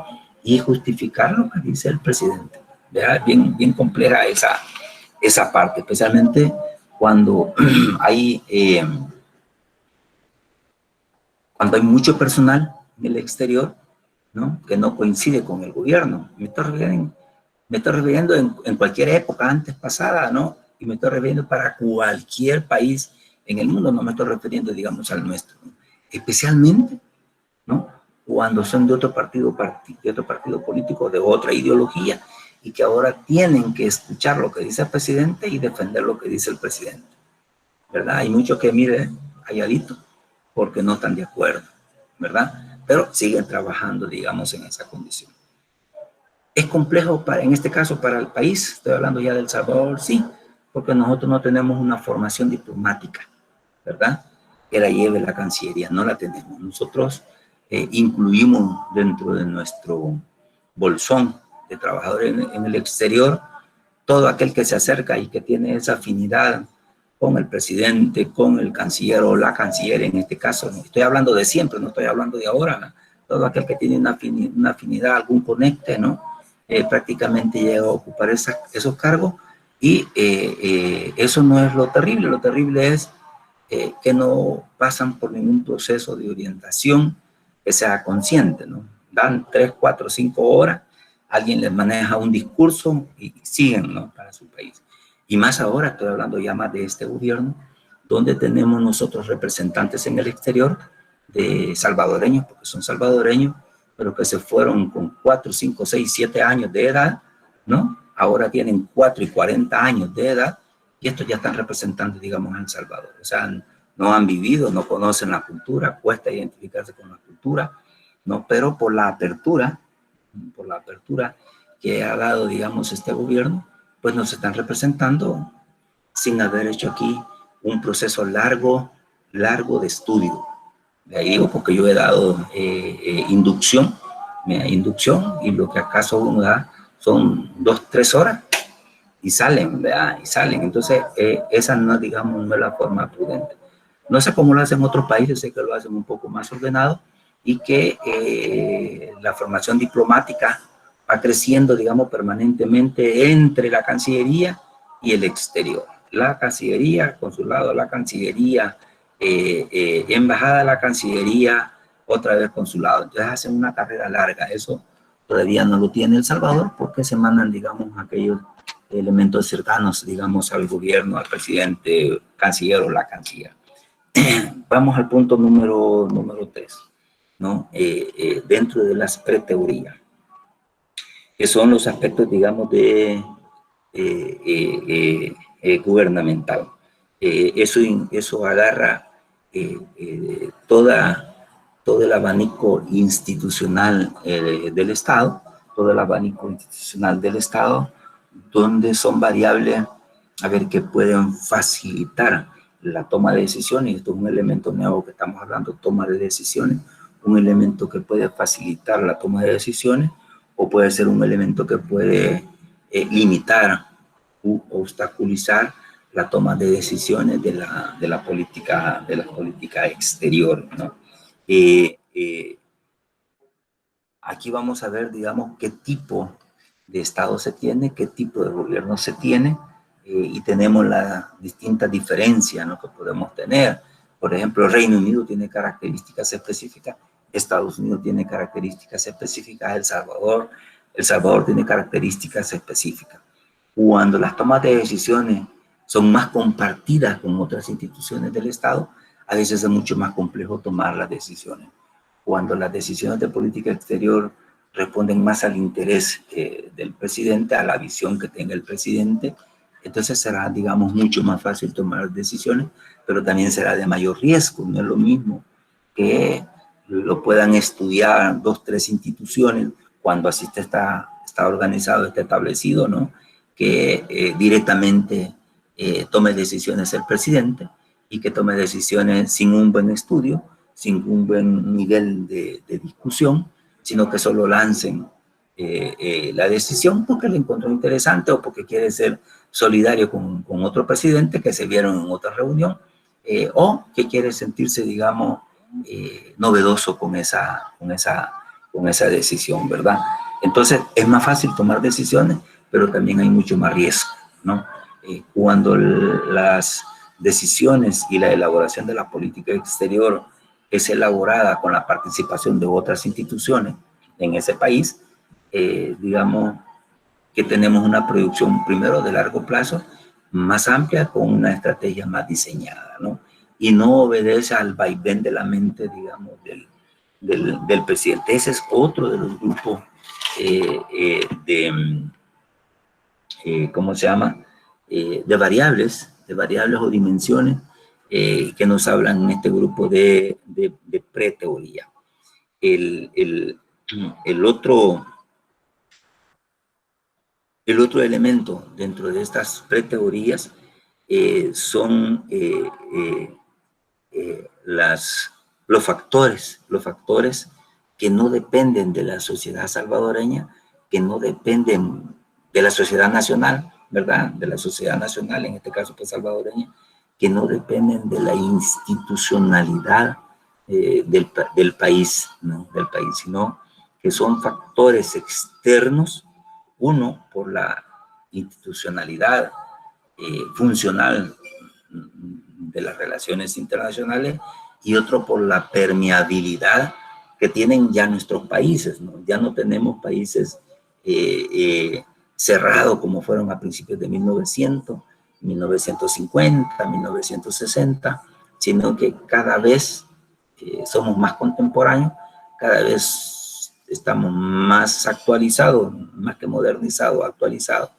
y justificar lo que dice el presidente. ¿Verdad? Bien compleja esa parte, especialmente cuando hay mucho personal en el exterior, ¿no?, que no coincide con el gobierno. Me estoy refiriendo en cualquier época antes pasada, ¿no? Y me estoy refiriendo para cualquier país en el mundo, no me estoy refiriendo, digamos, al nuestro, ¿no? Especialmente, ¿no?, cuando son de otro partido político, de otra ideología, y que ahora tienen que escuchar lo que dice el presidente y defender lo que dice el presidente, ¿verdad? Hay muchos que, mire, calladito, porque no están de acuerdo, ¿verdad? Pero siguen trabajando, digamos, en esa condición. ¿Es complejo en este caso para el país? Estoy hablando ya de El Salvador, sí, porque nosotros no tenemos una formación diplomática, ¿verdad?, que la lleve la Cancillería, no la tenemos. Nosotros incluimos dentro de nuestro bolsón de trabajadores en el exterior todo aquel que se acerca y que tiene esa afinidad con el presidente, con el canciller o la canciller en este caso. No estoy hablando de siempre, no estoy hablando de ahora. Todo aquel que tiene una afinidad, algún conecte, ¿no?, prácticamente llega a ocupar esos cargos, y eso no es lo terrible es que no pasan por ningún proceso de orientación que sea consciente, ¿no? Dan 3, 4, 5 horas, alguien les maneja un discurso y siguen, ¿no?, para su país. Y más ahora, estoy hablando ya más de este gobierno, donde tenemos nosotros representantes en el exterior de salvadoreños, porque son salvadoreños, pero que se fueron con 4, 5, 6, 7 años de edad, ¿no? Ahora tienen 4 y 40 años de edad, y estos ya están representando, digamos, a El Salvador. O sea, no han vivido, no conocen la cultura, cuesta identificarse con la cultura, ¿no? Pero por la apertura que ha dado, digamos, este gobierno, pues nos están representando sin haber hecho aquí un proceso largo de estudio. De ahí digo, porque yo he dado inducción, y lo que acaso uno da son 2, 3 horas y salen, ¿verdad? Y salen. Entonces, esa no, digamos, no es la forma prudente. No sé cómo lo hacen otros países, sé que lo hacen un poco más ordenado, y que la formación diplomática va creciendo, digamos, permanentemente entre la Cancillería y el exterior. La Cancillería, consulado, la Cancillería, embajada, la Cancillería, otra vez consulado. Entonces hacen una carrera larga. Eso todavía no lo tiene El Salvador, porque se mandan, digamos, aquellos elementos cercanos, digamos, al gobierno, al presidente, canciller o la canciller. Vamos al punto número 3, ¿no? Dentro de las preteorías, que son los aspectos, digamos, de gubernamental. Eso agarra todo el abanico institucional del Estado, donde son variables, a ver, que pueden facilitar la toma de decisiones. Esto es un elemento nuevo que estamos hablando, toma de decisiones, un elemento que puede facilitar la toma de decisiones, o puede ser un elemento que puede limitar u obstaculizar la toma de decisiones de la política exterior, ¿no? Aquí vamos a ver, digamos, qué tipo de Estado se tiene, qué tipo de gobierno se tiene, y tenemos las distintas diferencias, ¿no?, que podemos tener. Por ejemplo, el Reino Unido tiene características específicas, Estados Unidos tiene características específicas, El Salvador tiene características específicas. Cuando las tomas de decisiones son más compartidas con otras instituciones del Estado, a veces es mucho más complejo tomar las decisiones. Cuando las decisiones de política exterior responden más al interés del presidente, a la visión que tenga el presidente, entonces será, digamos, mucho más fácil tomar decisiones, pero también será de mayor riesgo. No es lo mismo que lo puedan estudiar 2, 3 instituciones cuando así está está organizado, está establecido, ¿no? Que directamente tome decisiones el presidente y que tome decisiones sin un buen estudio, sin un buen nivel de discusión, sino que solo lancen la decisión porque le encontró interesante o porque quiere ser solidario con otro presidente que se vieron en otra reunión o que quiere sentirse, digamos, novedoso con esa decisión, ¿verdad? Entonces es más fácil tomar decisiones, pero también hay mucho más riesgo, ¿no? Cuando las decisiones y la elaboración de la política exterior es elaborada con la participación de otras instituciones en ese país, digamos que tenemos una producción primero de largo plazo más amplia con una estrategia más diseñada, ¿no? Y no obedece al vaivén de la mente, digamos, del presidente. Ese es otro de los grupos ¿cómo se llama? De variables o dimensiones que nos hablan en este grupo de preteoría. El otro elemento dentro de estas preteorías son los factores que no dependen de la sociedad salvadoreña, que no dependen de la sociedad nacional, ¿verdad? De la sociedad nacional, en este caso pues salvadoreña, que no dependen de la institucionalidad del país, ¿no? Del país, sino que son factores externos, uno por la institucionalidad funcional de las relaciones internacionales y otro por la permeabilidad que tienen ya nuestros países, ¿no? Ya no tenemos países cerrados como fueron a principios de 1900, 1950, 1960, sino que cada vez somos más contemporáneos, cada vez estamos más actualizados, más que modernizados, actualizados,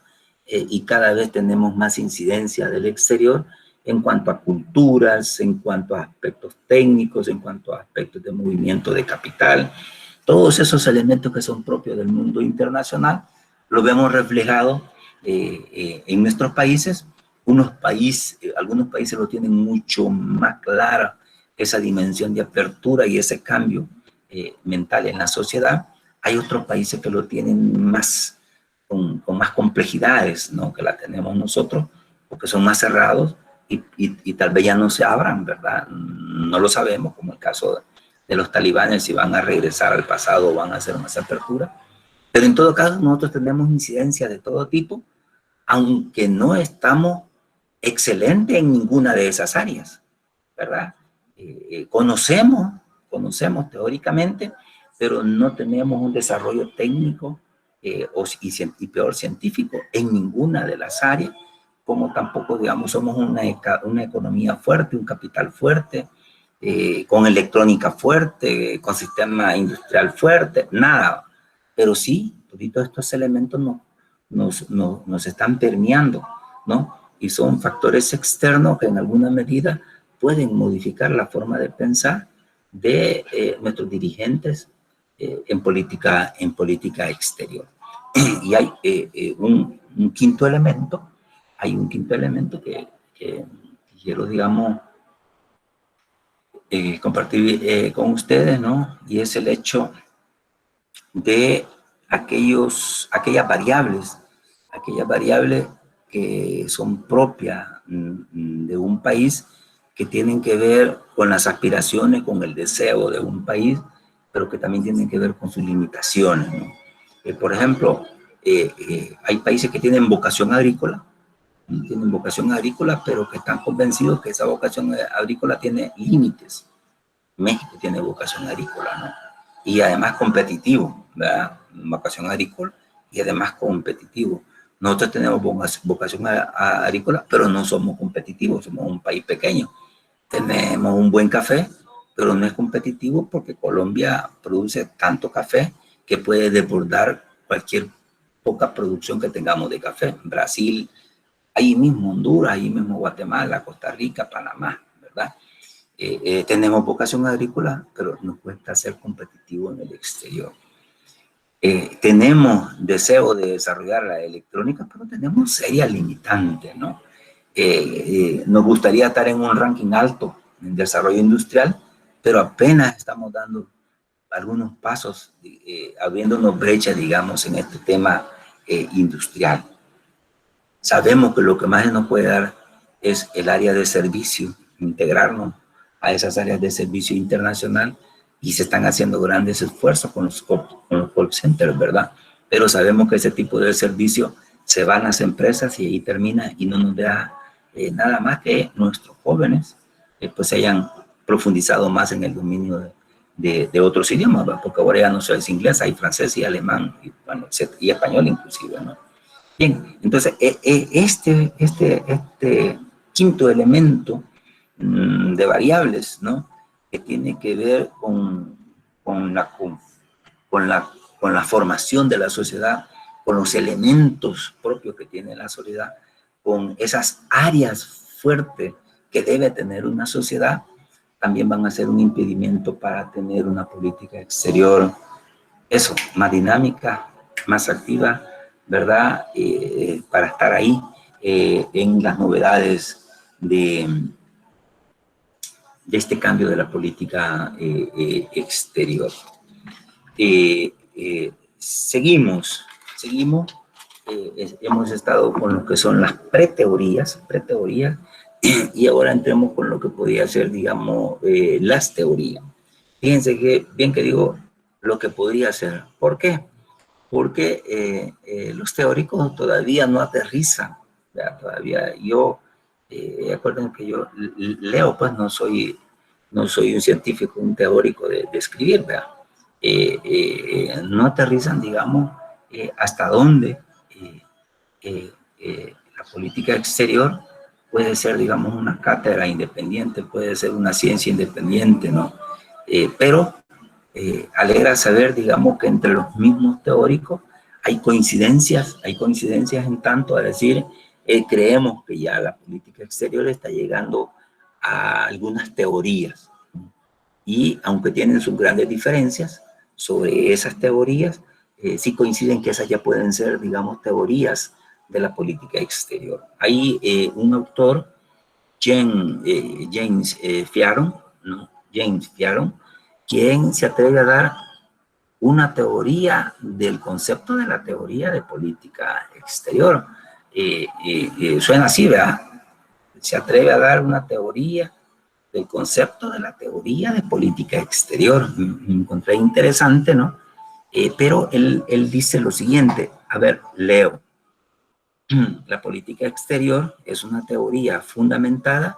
y cada vez tenemos más incidencia del exterior en cuanto a culturas, en cuanto a aspectos técnicos, en cuanto a aspectos de movimiento de capital. Todos esos elementos que son propios del mundo internacional los vemos reflejados en nuestros países. Algunos países lo tienen mucho más clara, esa dimensión de apertura y ese cambio mental en la sociedad. Hay otros países que lo tienen más, con más complejidades, ¿no? Que la tenemos nosotros, porque son más cerrados y tal vez ya no se abran, ¿verdad? No lo sabemos, como el caso de los talibanes, si van a regresar al pasado o van a hacer más apertura. Pero en todo caso, nosotros tenemos incidencia de todo tipo, aunque no estamos excelentes en ninguna de esas áreas, ¿verdad? Conocemos teóricamente, pero no tenemos un desarrollo técnico y peor científico en ninguna de las áreas, como tampoco, digamos, somos una economía fuerte, un capital fuerte, con electrónica fuerte, con sistema industrial fuerte, nada. Pero sí, todos estos elementos nos están permeando, ¿no? Y son factores externos que en alguna medida pueden modificar la forma de pensar de nuestros dirigentes en política exterior. Y hay un quinto elemento, que quiero, digamos, compartir con ustedes, ¿no? Y es el hecho de aquellas variables que son propias de un país, que tienen que ver con las aspiraciones, con el deseo de un país, pero que también tienen que ver con sus limitaciones, ¿no? Por ejemplo, hay países que tienen vocación agrícola, pero que están convencidos que esa vocación agrícola tiene límites. México tiene vocación agrícola, ¿no? Y además competitivo, ¿verdad? Vocación agrícola y además competitivo. Nosotros tenemos vocación agrícola, pero no somos competitivos, somos un país pequeño. Tenemos un buen café, pero no es competitivo porque Colombia produce tanto café que puede desbordar cualquier poca producción que tengamos de café. Brasil, ahí mismo Honduras, ahí mismo Guatemala, Costa Rica, Panamá, ¿verdad? Tenemos vocación agrícola, pero nos cuesta ser competitivos en el exterior. Tenemos deseo de desarrollar la electrónica, pero tenemos serias limitantes, ¿no? Nos gustaría estar en un ranking alto en desarrollo industrial, pero apenas estamos dando algunos pasos, abriéndonos brechas, digamos, en este tema industrial. Sabemos que lo que más nos puede dar es el área de servicio, integrarnos a esas áreas de servicio internacional, y se están haciendo grandes esfuerzos con los call centers, ¿verdad? Pero sabemos que ese tipo de servicio se van a las empresas y ahí termina, y no nos da nada más que nuestros jóvenes pues hayan profundizado más en el dominio de otros idiomas, ¿verdad? Porque ahora ya no solo es inglés, hay francés y alemán, y, bueno, y español inclusive, ¿no? Bien, entonces este quinto elemento de variables, ¿no? Que tiene que ver con la formación de la sociedad, con los elementos propios que tiene la sociedad, con esas áreas fuertes que debe tener una sociedad, también van a ser un impedimento para tener una política exterior, eso, más dinámica, más activa, ¿verdad? Para estar ahí en las novedades de este cambio de la política exterior. Seguimos, hemos estado con lo que son las preteorías, y ahora entremos con lo que podría ser, digamos, las teorías. Fíjense que, bien que digo, lo que podría ser. ¿Por qué? Porque los teóricos todavía no aterrizan, ¿verdad? Todavía yo, acuérdense que yo leo, pues no soy un científico, un teórico de escribir, ¿verdad? No aterrizan, digamos, hasta dónde la política exterior puede ser, digamos, una cátedra independiente, puede ser una ciencia independiente, ¿no? Pero alegra saber, digamos, que entre los mismos teóricos hay coincidencias en tanto a decir, creemos que ya la política exterior está llegando a algunas teorías, y aunque tienen sus grandes diferencias sobre esas teorías, sí coinciden que esas ya pueden ser, digamos, teorías de la política exterior. Hay un autor, James Fiaron, ¿no? James Fiaron, quien se atreve a dar una teoría del concepto de la teoría de política exterior. Suena así, ¿verdad? Se atreve a dar una teoría del concepto de la teoría de política exterior. Me encontré interesante, ¿no? Pero él dice lo siguiente, a ver, leo. La política exterior es una teoría fundamentada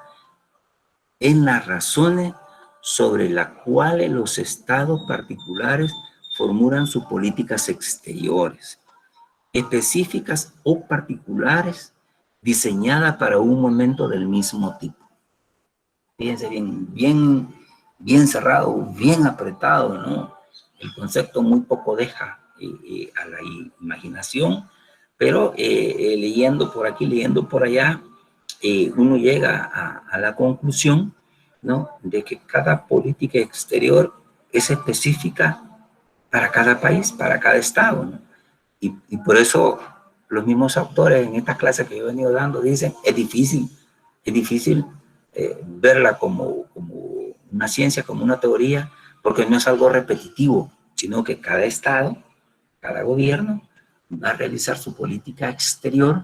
en las razones sobre las cuales los estados particulares formulan sus políticas exteriores, específicas o particulares, diseñadas para un momento del mismo tipo. Fíjense bien cerrado, bien apretado, ¿no? El concepto muy poco deja a la imaginación, pero leyendo por aquí, leyendo por allá, uno llega a la conclusión, ¿no? De que cada política exterior es específica para cada país, para cada estado, ¿no? Y por eso los mismos autores en esta clase que yo he venido dando dicen, es difícil verla como una ciencia, como una teoría, porque no es algo repetitivo, sino que cada estado, cada gobierno va a realizar su política exterior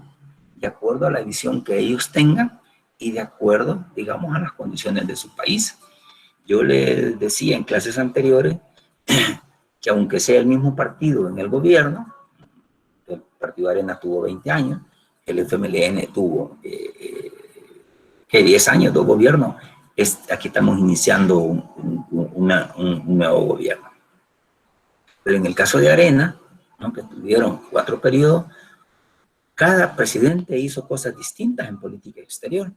de acuerdo a la visión que ellos tengan y de acuerdo, digamos, a las condiciones de su país. Yo les decía en clases anteriores que aunque sea el mismo partido en el gobierno, el Partido Arena tuvo 20 años, el FMLN tuvo 10 años de gobierno, aquí estamos iniciando un nuevo gobierno. Pero en el caso de Arena, ¿no? Que tuvieron 4 periodos, cada presidente hizo cosas distintas en política exterior.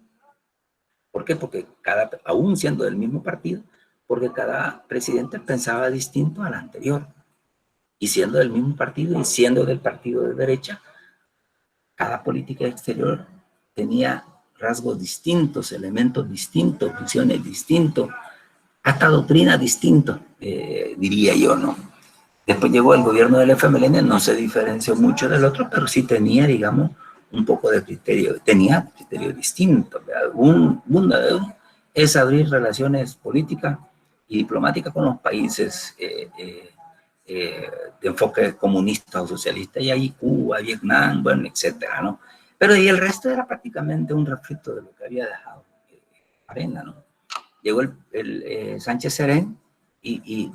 ¿Por qué? Porque aún siendo del mismo partido, porque cada presidente pensaba distinto al anterior. Y siendo del mismo partido y siendo del partido de derecha, cada política exterior tenía rasgos distintos, elementos distintos, visiones distintas, hasta doctrinas distintas, diría yo, ¿no? Después llegó el gobierno del FMLN, no se diferenció mucho del otro, pero sí tenía, digamos, un poco de criterio, tenía criterio distinto. Una de ellos es abrir relaciones políticas y diplomáticas con los países de enfoque comunista o socialista, y ahí Cuba, Vietnam, bueno, etcétera, ¿no? Pero y el resto era prácticamente un refrito de lo que había dejado Arena, ¿no? Llegó el Sánchez Serén y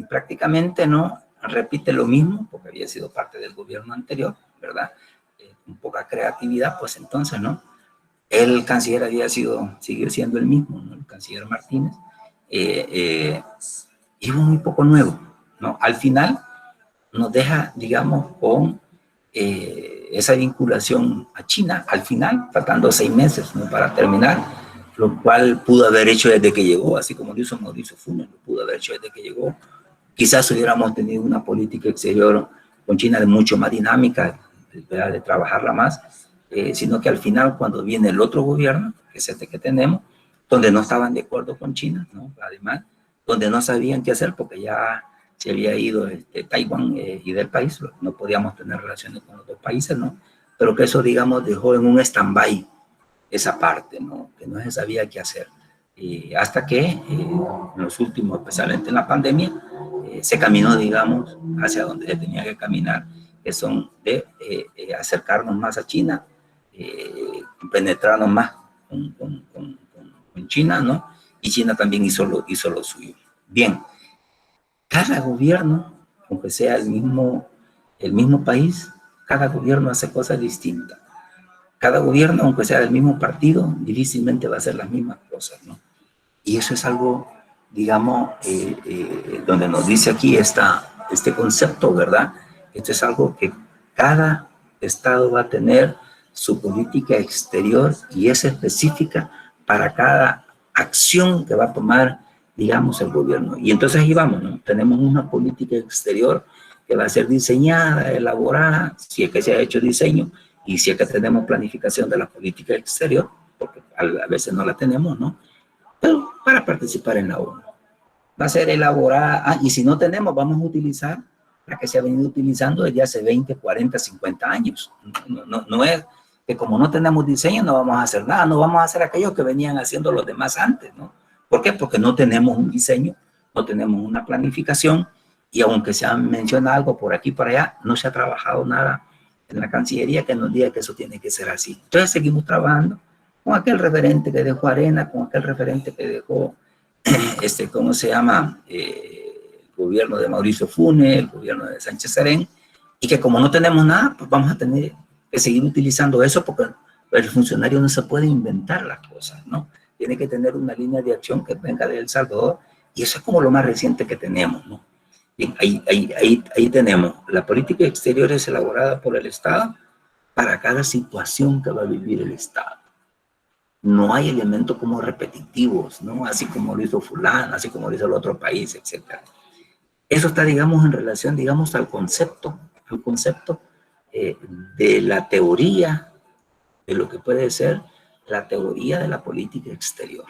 prácticamente, ¿no?, repite lo mismo, porque había sido parte del gobierno anterior, ¿verdad? Con poca creatividad, pues entonces, ¿no? El canciller sigue siendo el mismo, ¿no? El canciller Martínez. Y hubo muy poco nuevo, ¿no? Al final nos deja, digamos, con esa vinculación a China, al final, faltando 6 meses, ¿no?, para terminar, lo cual pudo haber hecho desde que llegó, así como lo hizo Mauricio Funes, lo pudo haber hecho desde que llegó. Quizás hubiéramos tenido una política exterior con China de mucho más dinámica, de trabajarla más, sino que al final, cuando viene el otro gobierno, que es este que tenemos, donde no estaban de acuerdo con China, ¿no?, además, donde no sabían qué hacer porque ya se había ido Taiwán y del país, no podíamos tener relaciones con los dos países, ¿no? Pero que eso, digamos, dejó en un stand-by esa parte, ¿no?, que no se sabía qué hacer. Hasta que en los últimos, especialmente en la pandemia, se caminó, digamos, hacia donde se tenía que caminar, que son de acercarnos más a China, penetrarnos más con China, ¿no? Y China también hizo lo suyo. Bien, cada gobierno, aunque sea el mismo país, cada gobierno hace cosas distintas. Cada gobierno, aunque sea del mismo partido, difícilmente va a hacer las mismas cosas, ¿no? Y eso es algo, digamos, donde nos dice aquí este concepto, ¿verdad? Esto es algo que cada estado va a tener su política exterior y es específica para cada acción que va a tomar, digamos, el gobierno. Y entonces ahí vamos, ¿no? Tenemos una política exterior que va a ser diseñada, elaborada, si es que se ha hecho diseño, y si es que tenemos planificación de la política exterior, porque a veces no la tenemos, ¿no? Pero para participar en la ONU. Va a ser elaborada, y si no tenemos, vamos a utilizar la que se ha venido utilizando desde hace 20, 40, 50 años. No es que como no tenemos diseño no vamos a hacer nada, no vamos a hacer aquello que venían haciendo los demás antes, ¿no? ¿Por qué? Porque no tenemos un diseño, no tenemos una planificación, y aunque se menciona algo por aquí y por allá, no se ha trabajado nada en la Cancillería que nos diga que eso tiene que ser así. Entonces seguimos trabajando con aquel referente que dejó Arena, con aquel referente que dejó, ¿cómo se llama? El gobierno de Mauricio Funes, el gobierno de Sánchez Serén, y que como no tenemos nada, pues vamos a tener que seguir utilizando eso, porque el funcionario no se puede inventar las cosas, ¿no? Tiene que tener una línea de acción que venga de El Salvador, y eso es como lo más reciente que tenemos, ¿no? Y ahí tenemos, la política exterior es elaborada por el Estado para cada situación que va a vivir el Estado. No hay elementos como repetitivos, ¿no? Así como lo hizo fulano, así como lo hizo el otro país, etc. Eso está, digamos, en relación, digamos, al concepto de la teoría, de lo que puede ser la teoría de la política exterior.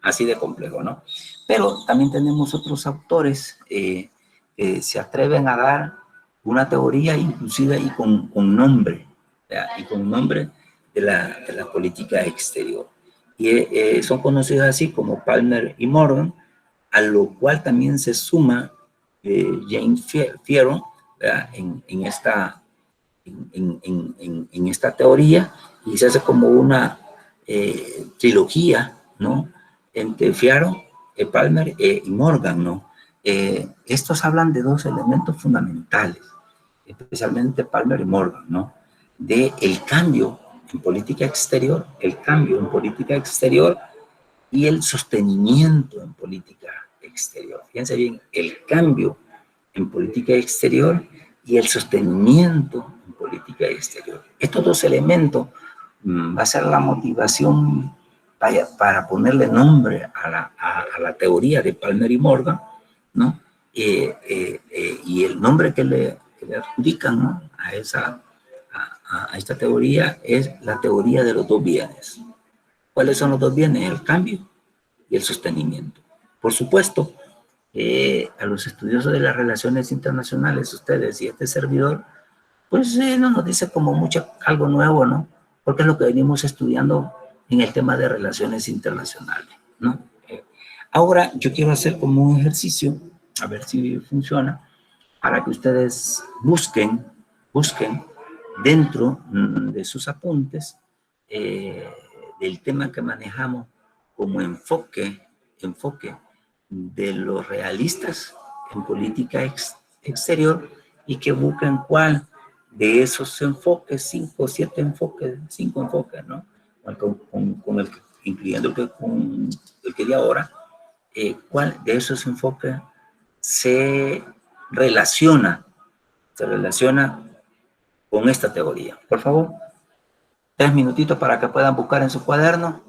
Así de complejo, ¿no? Pero también tenemos otros autores que se atreven a dar una teoría, inclusive y con nombre, ¿verdad? Y con nombre de la política exterior. Y son conocidos así como Palmer y Morgan, a lo cual también se suma James Fierro, ¿verdad? en esta teoría, y se hace como una trilogía, ¿no? Entre Fierro, Palmer y Morgan, ¿no? Estos hablan de dos elementos fundamentales, especialmente Palmer y Morgan, ¿no? De el cambio en política exterior, y el sostenimiento en política exterior. Fíjense bien, el cambio en política exterior y el sostenimiento en política exterior. Estos dos elementos va a ser la motivación para ponerle nombre a la teoría de Palmer y Morgan, ¿no? Y el nombre que le adjudican, ¿no?, a esta teoría es la teoría de los dos bienes. ¿Cuáles son los dos bienes? El cambio y el sostenimiento. Por supuesto, a los estudiosos de las relaciones internacionales, ustedes y este servidor, pues no nos dice como algo nuevo, ¿no? Porque es lo que venimos estudiando en el tema de relaciones internacionales, ¿no? Ahora yo quiero hacer como un ejercicio, a ver si funciona, para que ustedes busquen dentro de sus apuntes del tema que manejamos como enfoque de los realistas en política exterior, y que busquen cuál de esos enfoques, 5 o 7 enfoques, 5 enfoques, ¿no? Incluyendo el que de ahora, cuál de esos enfoques se relaciona con esta teoría. Por favor, 3 minutitos para que puedan buscar en su cuaderno,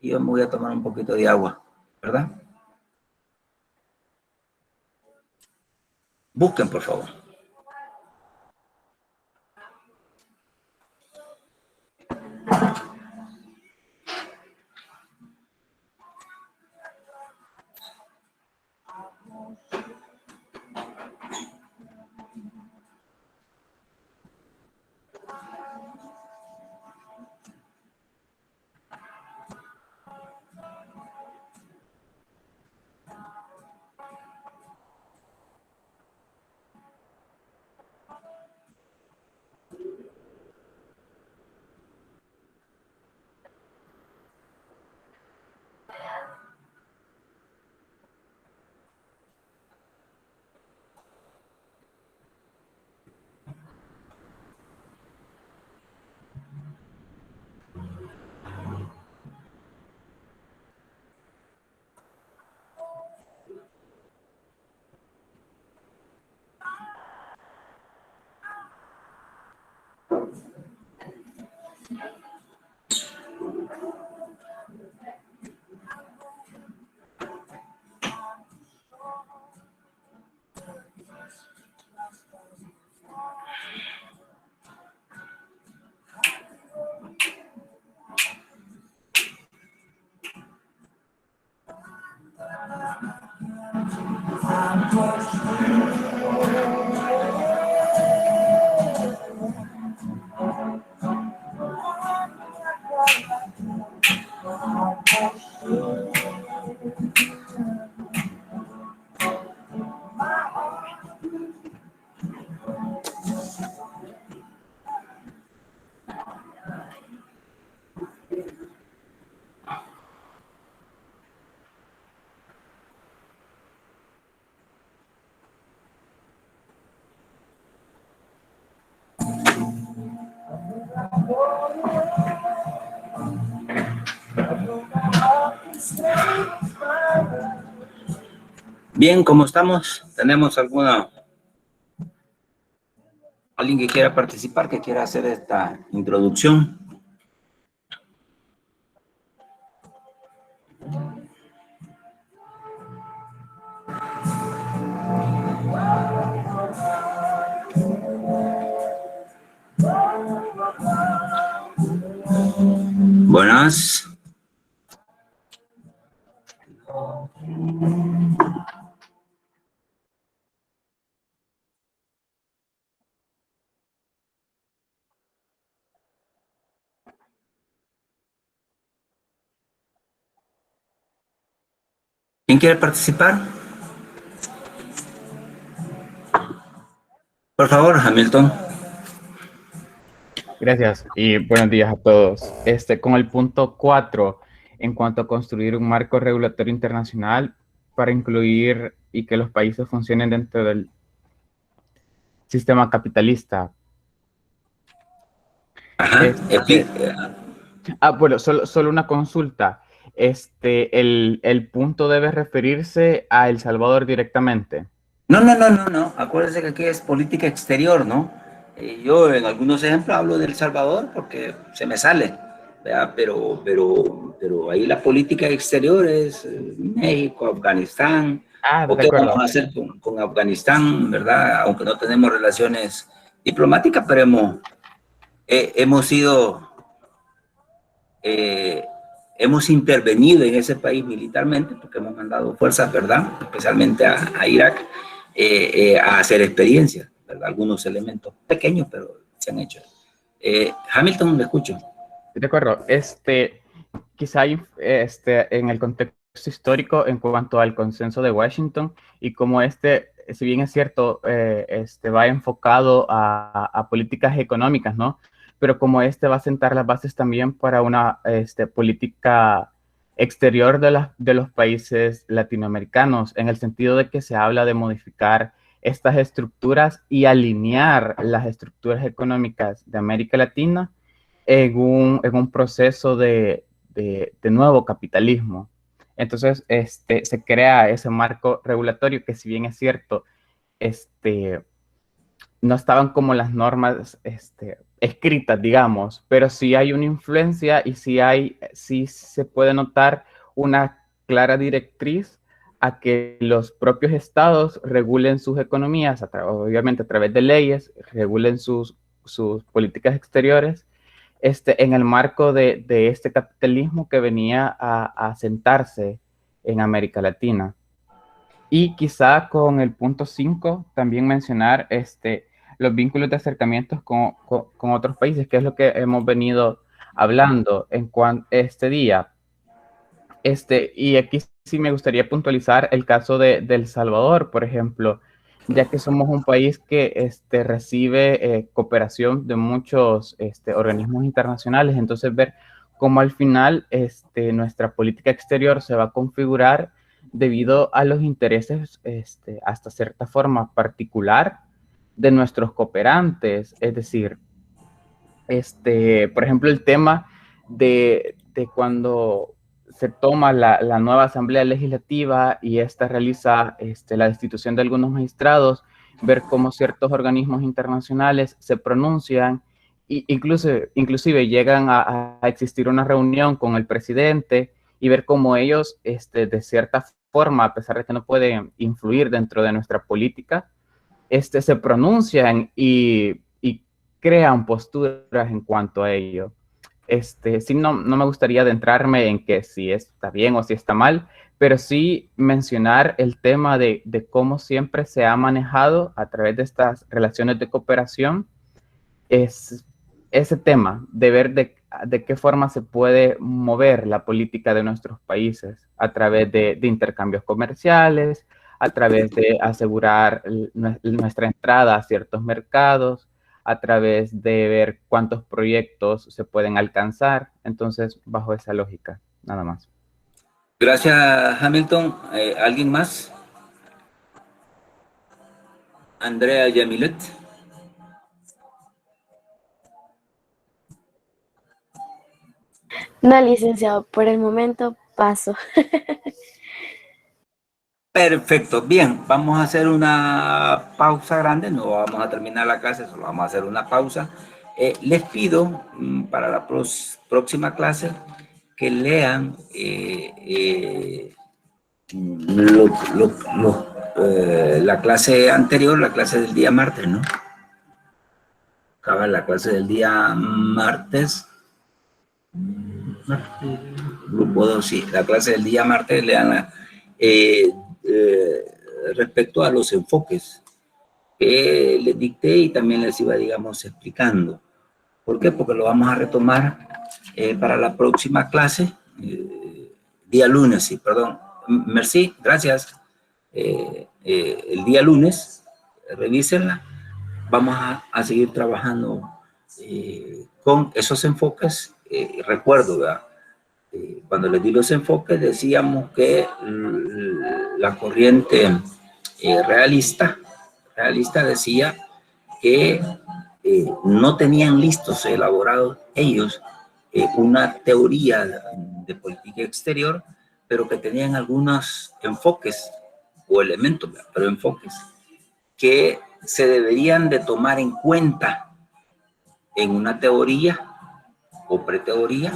y yo me voy a tomar un poquito de agua, ¿verdad? Busquen, por favor. Bien, ¿cómo estamos? ¿Tenemos alguien que quiera participar, que quiera hacer esta introducción? Buenas. ¿Quién quiere participar? Por favor, Hamilton. Gracias y buenos días a todos. Con el punto 4, en cuanto a construir un marco regulatorio internacional para incluir y que los países funcionen dentro del sistema capitalista. Ajá. Bueno, solo una consulta. El punto debe referirse a El Salvador directamente. No. Acuérdense que aquí es política exterior, ¿no? Yo en algunos ejemplos hablo de El Salvador porque se me sale, ¿verdad? Pero ahí la política exterior es México, Afganistán. ¿O De qué acuerdo. vamos a hacer con Afganistán, verdad? Aunque no tenemos relaciones diplomáticas, pero hemos sido hemos intervenido en ese país militarmente, porque hemos mandado fuerzas, ¿verdad? Especialmente a Irak, a hacer experiencias, ¿verdad? Algunos elementos pequeños, pero se han hecho. Hamilton, le escucho. De acuerdo. Quizá en el contexto histórico en cuanto al consenso de Washington y como si bien es cierto, va enfocado a políticas económicas, ¿no? Pero como va a sentar las bases también para una política exterior de los países latinoamericanos, en el sentido de que se habla de modificar estas estructuras y alinear las estructuras económicas de América Latina en un proceso de nuevo capitalismo. Entonces, se crea ese marco regulatorio que, si bien es cierto, no estaban como las normas escritas, digamos, pero sí hay una influencia y sí se puede notar una clara directriz a que los propios estados regulen sus economías, obviamente a través de leyes, regulen sus políticas exteriores, en el marco de este capitalismo que venía a sentarse en América Latina. Y quizá con el punto 5 también mencionar los vínculos de acercamientos con otros países, que es lo que hemos venido hablando en este día. Y aquí sí me gustaría puntualizar el caso de El Salvador, por ejemplo, ya que somos un país que recibe cooperación de muchos organismos internacionales. Entonces, ver cómo al final nuestra política exterior se va a configurar debido a los intereses, hasta cierta forma particular, de nuestros cooperantes. Es decir, por ejemplo, el tema de cuando se toma la nueva Asamblea Legislativa y esta realiza la destitución de algunos magistrados, ver cómo ciertos organismos internacionales se pronuncian e inclusive llegan a existir una reunión con el presidente y ver cómo ellos, de cierta forma, a pesar de que no pueden influir dentro de nuestra política, se pronuncian y crean posturas en cuanto a ello. Sí, no me gustaría adentrarme en que si está bien o si está mal, pero sí mencionar el tema de cómo siempre se ha manejado a través de estas relaciones de cooperación, es ese tema de ver de qué forma se puede mover la política de nuestros países a través de intercambios comerciales, a través de asegurar nuestra entrada a ciertos mercados, a través de ver cuántos proyectos se pueden alcanzar. Entonces, bajo esa lógica, nada más. Gracias, Hamilton. ¿Alguien más? Andrea Yamilet. No, licenciado, por el momento paso. Perfecto, bien, vamos a hacer una pausa grande, no vamos a terminar la clase, solo vamos a hacer una pausa. Les pido para la próxima clase que lean la clase anterior, la clase del día martes, ¿no? Acaba la clase del día martes. Grupo 2, sí, la clase del día martes, leanla. Respecto a los enfoques que les dicté y también les iba, digamos, explicando. ¿Por qué? Porque lo vamos a retomar para la próxima clase, día lunes, sí, perdón. Merci, gracias. El día lunes, revísenla. Vamos a seguir trabajando con esos enfoques. Recuerdo, ¿verdad? Cuando les di los enfoques decíamos que la corriente realista decía que no tenían listos, elaborados ellos una teoría de política exterior, pero que tenían algunos enfoques o elementos, pero enfoques que se deberían de tomar en cuenta en una teoría o preteoría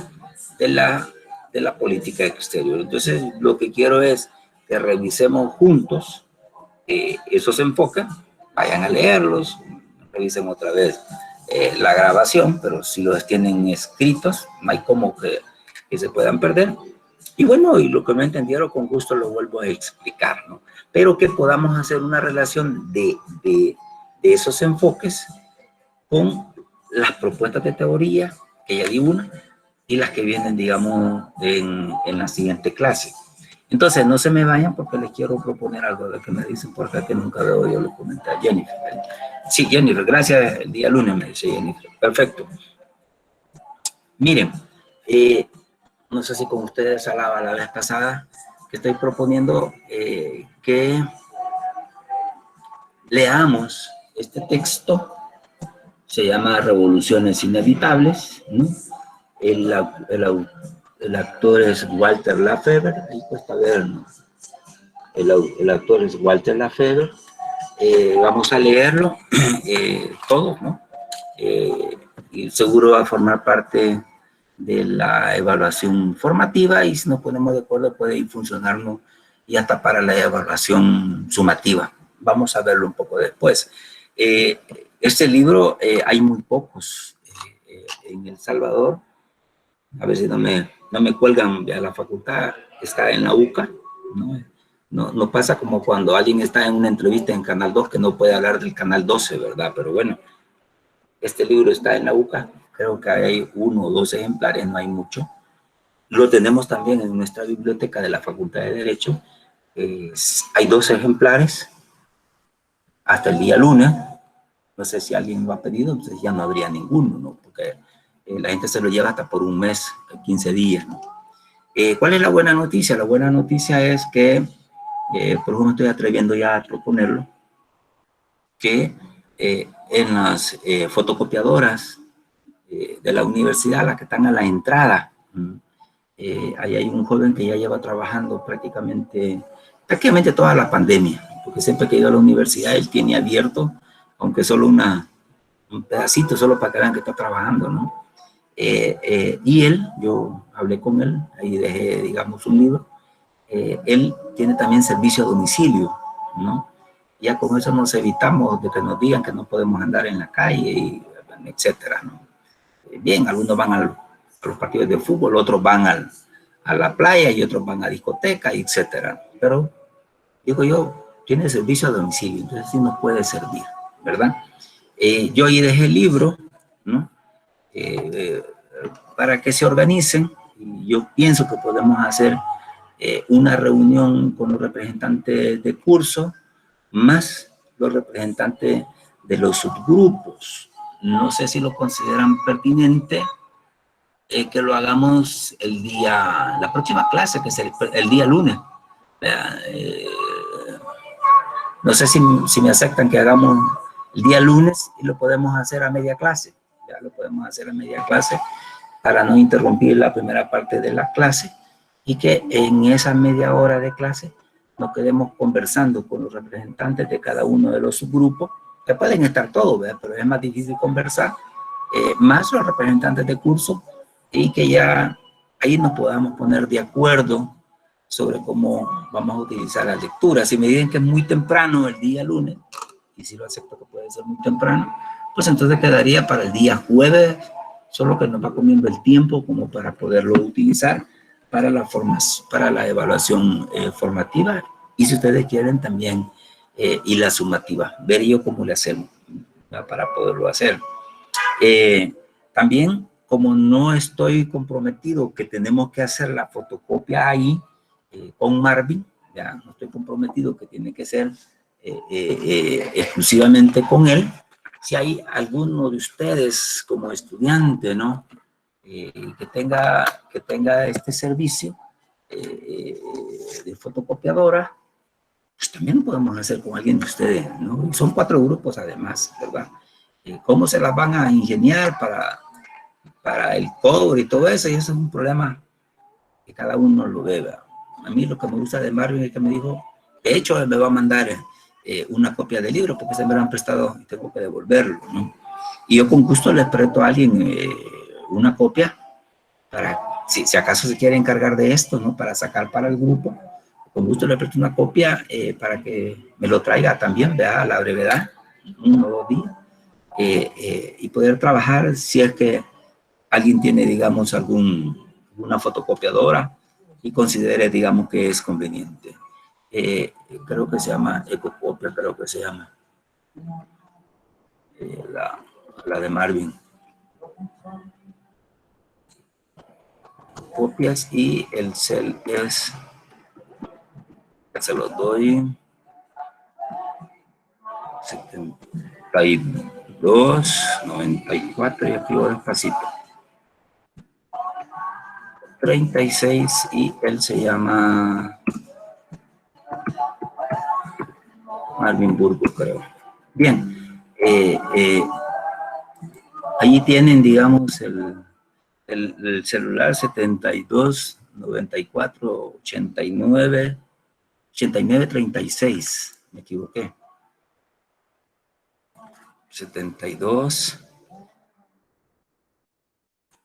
de la política exterior. Entonces, lo que quiero es que revisemos juntos esos enfoques, vayan a leerlos, revisen otra vez la grabación, pero si los tienen escritos, no hay como que que se puedan perder. Y bueno, y lo que no entendieron, con gusto lo vuelvo a explicar, ¿no? Pero que podamos hacer una relación de esos enfoques con las propuestas de teoría, que ya di una, y las que vienen, digamos, en la siguiente clase. Entonces, no se me vayan porque les quiero proponer algo de que me dicen por acá que nunca veo. Yo le comenté a Jennifer. Sí, Jennifer, gracias. El día lunes me dice Jennifer. Perfecto. Miren, no sé si con ustedes hablaba la vez pasada, que estoy proponiendo que leamos este texto. Se llama Revoluciones Inevitables, ¿no? El actor es Walter Lafever, ahí cuesta ver, ¿no? El actor es Walter Lafever. Vamos a leerlo todos, ¿no? Y seguro va a formar parte de la evaluación formativa, y si nos ponemos de acuerdo puede ir funcionarnos y hasta para la evaluación sumativa. Vamos a verlo un poco después. Este libro hay muy pocos en El Salvador. A ver si no me cuelgan a la facultad. Está en la UCA, ¿no? No pasa como cuando alguien está en una entrevista en Canal 2 que no puede hablar del Canal 12, ¿verdad? Pero bueno, este libro está en la UCA. Creo que hay 1 o 2 ejemplares, no hay mucho. Lo tenemos también en nuestra biblioteca de la Facultad de Derecho. Hay 2 ejemplares hasta el día lunes. No sé si alguien lo ha pedido, entonces ya no habría ninguno, ¿no? Porque la gente se lo lleva hasta por un mes, 15 días, ¿no? ¿Cuál es la buena noticia? La buena noticia es que, por eso me estoy atreviendo ya a proponerlo, que en las fotocopiadoras de la universidad, las que están a la entrada, ahí hay un joven que ya lleva trabajando prácticamente toda la pandemia, porque siempre que he ido a la universidad él tiene abierto, aunque solo un pedacito, solo para que vean que está trabajando, ¿no? Y él, yo hablé con él, ahí dejé, digamos, un libro. Él tiene también servicio a domicilio, ¿no? Ya con eso nos evitamos de que nos digan que no podemos andar en la calle, y, etcétera, ¿no? Bien, algunos van a los partidos de fútbol, otros van a la playa y otros van a discoteca, etcétera. Pero, digo yo, tiene servicio a domicilio, entonces sí nos puede servir, ¿verdad? Yo ahí dejé el libro, ¿no? Para que se organicen. Y yo pienso que podemos hacer una reunión con los representantes de curso, más los representantes de los subgrupos. No sé si lo consideran pertinente que lo hagamos la próxima clase, que es el día lunes. No sé si me aceptan que hagamos el día lunes y lo podemos hacer a media clase. Ya lo podemos hacer a media clase para no interrumpir la primera parte de la clase, y que en esa media hora de clase nos quedemos conversando con los representantes de cada uno de los subgrupos, que pueden estar todos, ¿verdad? Pero es más difícil conversar, más los representantes de curso, y que ya ahí nos podamos poner de acuerdo sobre cómo vamos a utilizar la lectura. Si me dicen que es muy temprano el día lunes, y si lo acepto que puede ser muy temprano, pues entonces quedaría para el día jueves, solo que nos va comiendo el tiempo como para poderlo utilizar para la evaluación formativa, y si ustedes quieren también, y la sumativa, ver yo cómo le hacemos para poderlo hacer. También, como no estoy comprometido que tenemos que hacer la fotocopia ahí con Marvin, ya no estoy comprometido que tiene que ser exclusivamente con él. Si hay alguno de ustedes como estudiante, ¿no? Que tenga este servicio de fotocopiadora, pues también lo podemos hacer con alguien de ustedes, ¿no? Y son 4 grupos además, ¿verdad? ¿Cómo se las van a ingeniar para el cobre y todo eso? Y eso es un problema que cada uno lo ve, ¿verdad? A mí lo que me gusta de Marvin es que me dijo, de hecho, él me va a mandar una copia del libro porque se me lo han prestado y tengo que devolverlo, ¿no? Y yo con gusto les presto a alguien una copia para, si acaso se quiere encargar de esto, ¿no? Para sacar para el grupo, con gusto le presto una copia para que me lo traiga también, vea, a la brevedad, 1 o 2 días, y poder trabajar si es que alguien tiene, digamos, algún una fotocopiadora y considere, digamos, que es conveniente. Creo que se llama Ecocopia, creo que se llama la de Marvin. Copias y el cel es, se los doy, 72, 94 y aquí voy despacito. 36 y él se llama Marvin Burgos, creo. Bien, allí tienen, digamos, el celular 72 94 89 36, me equivoqué. 72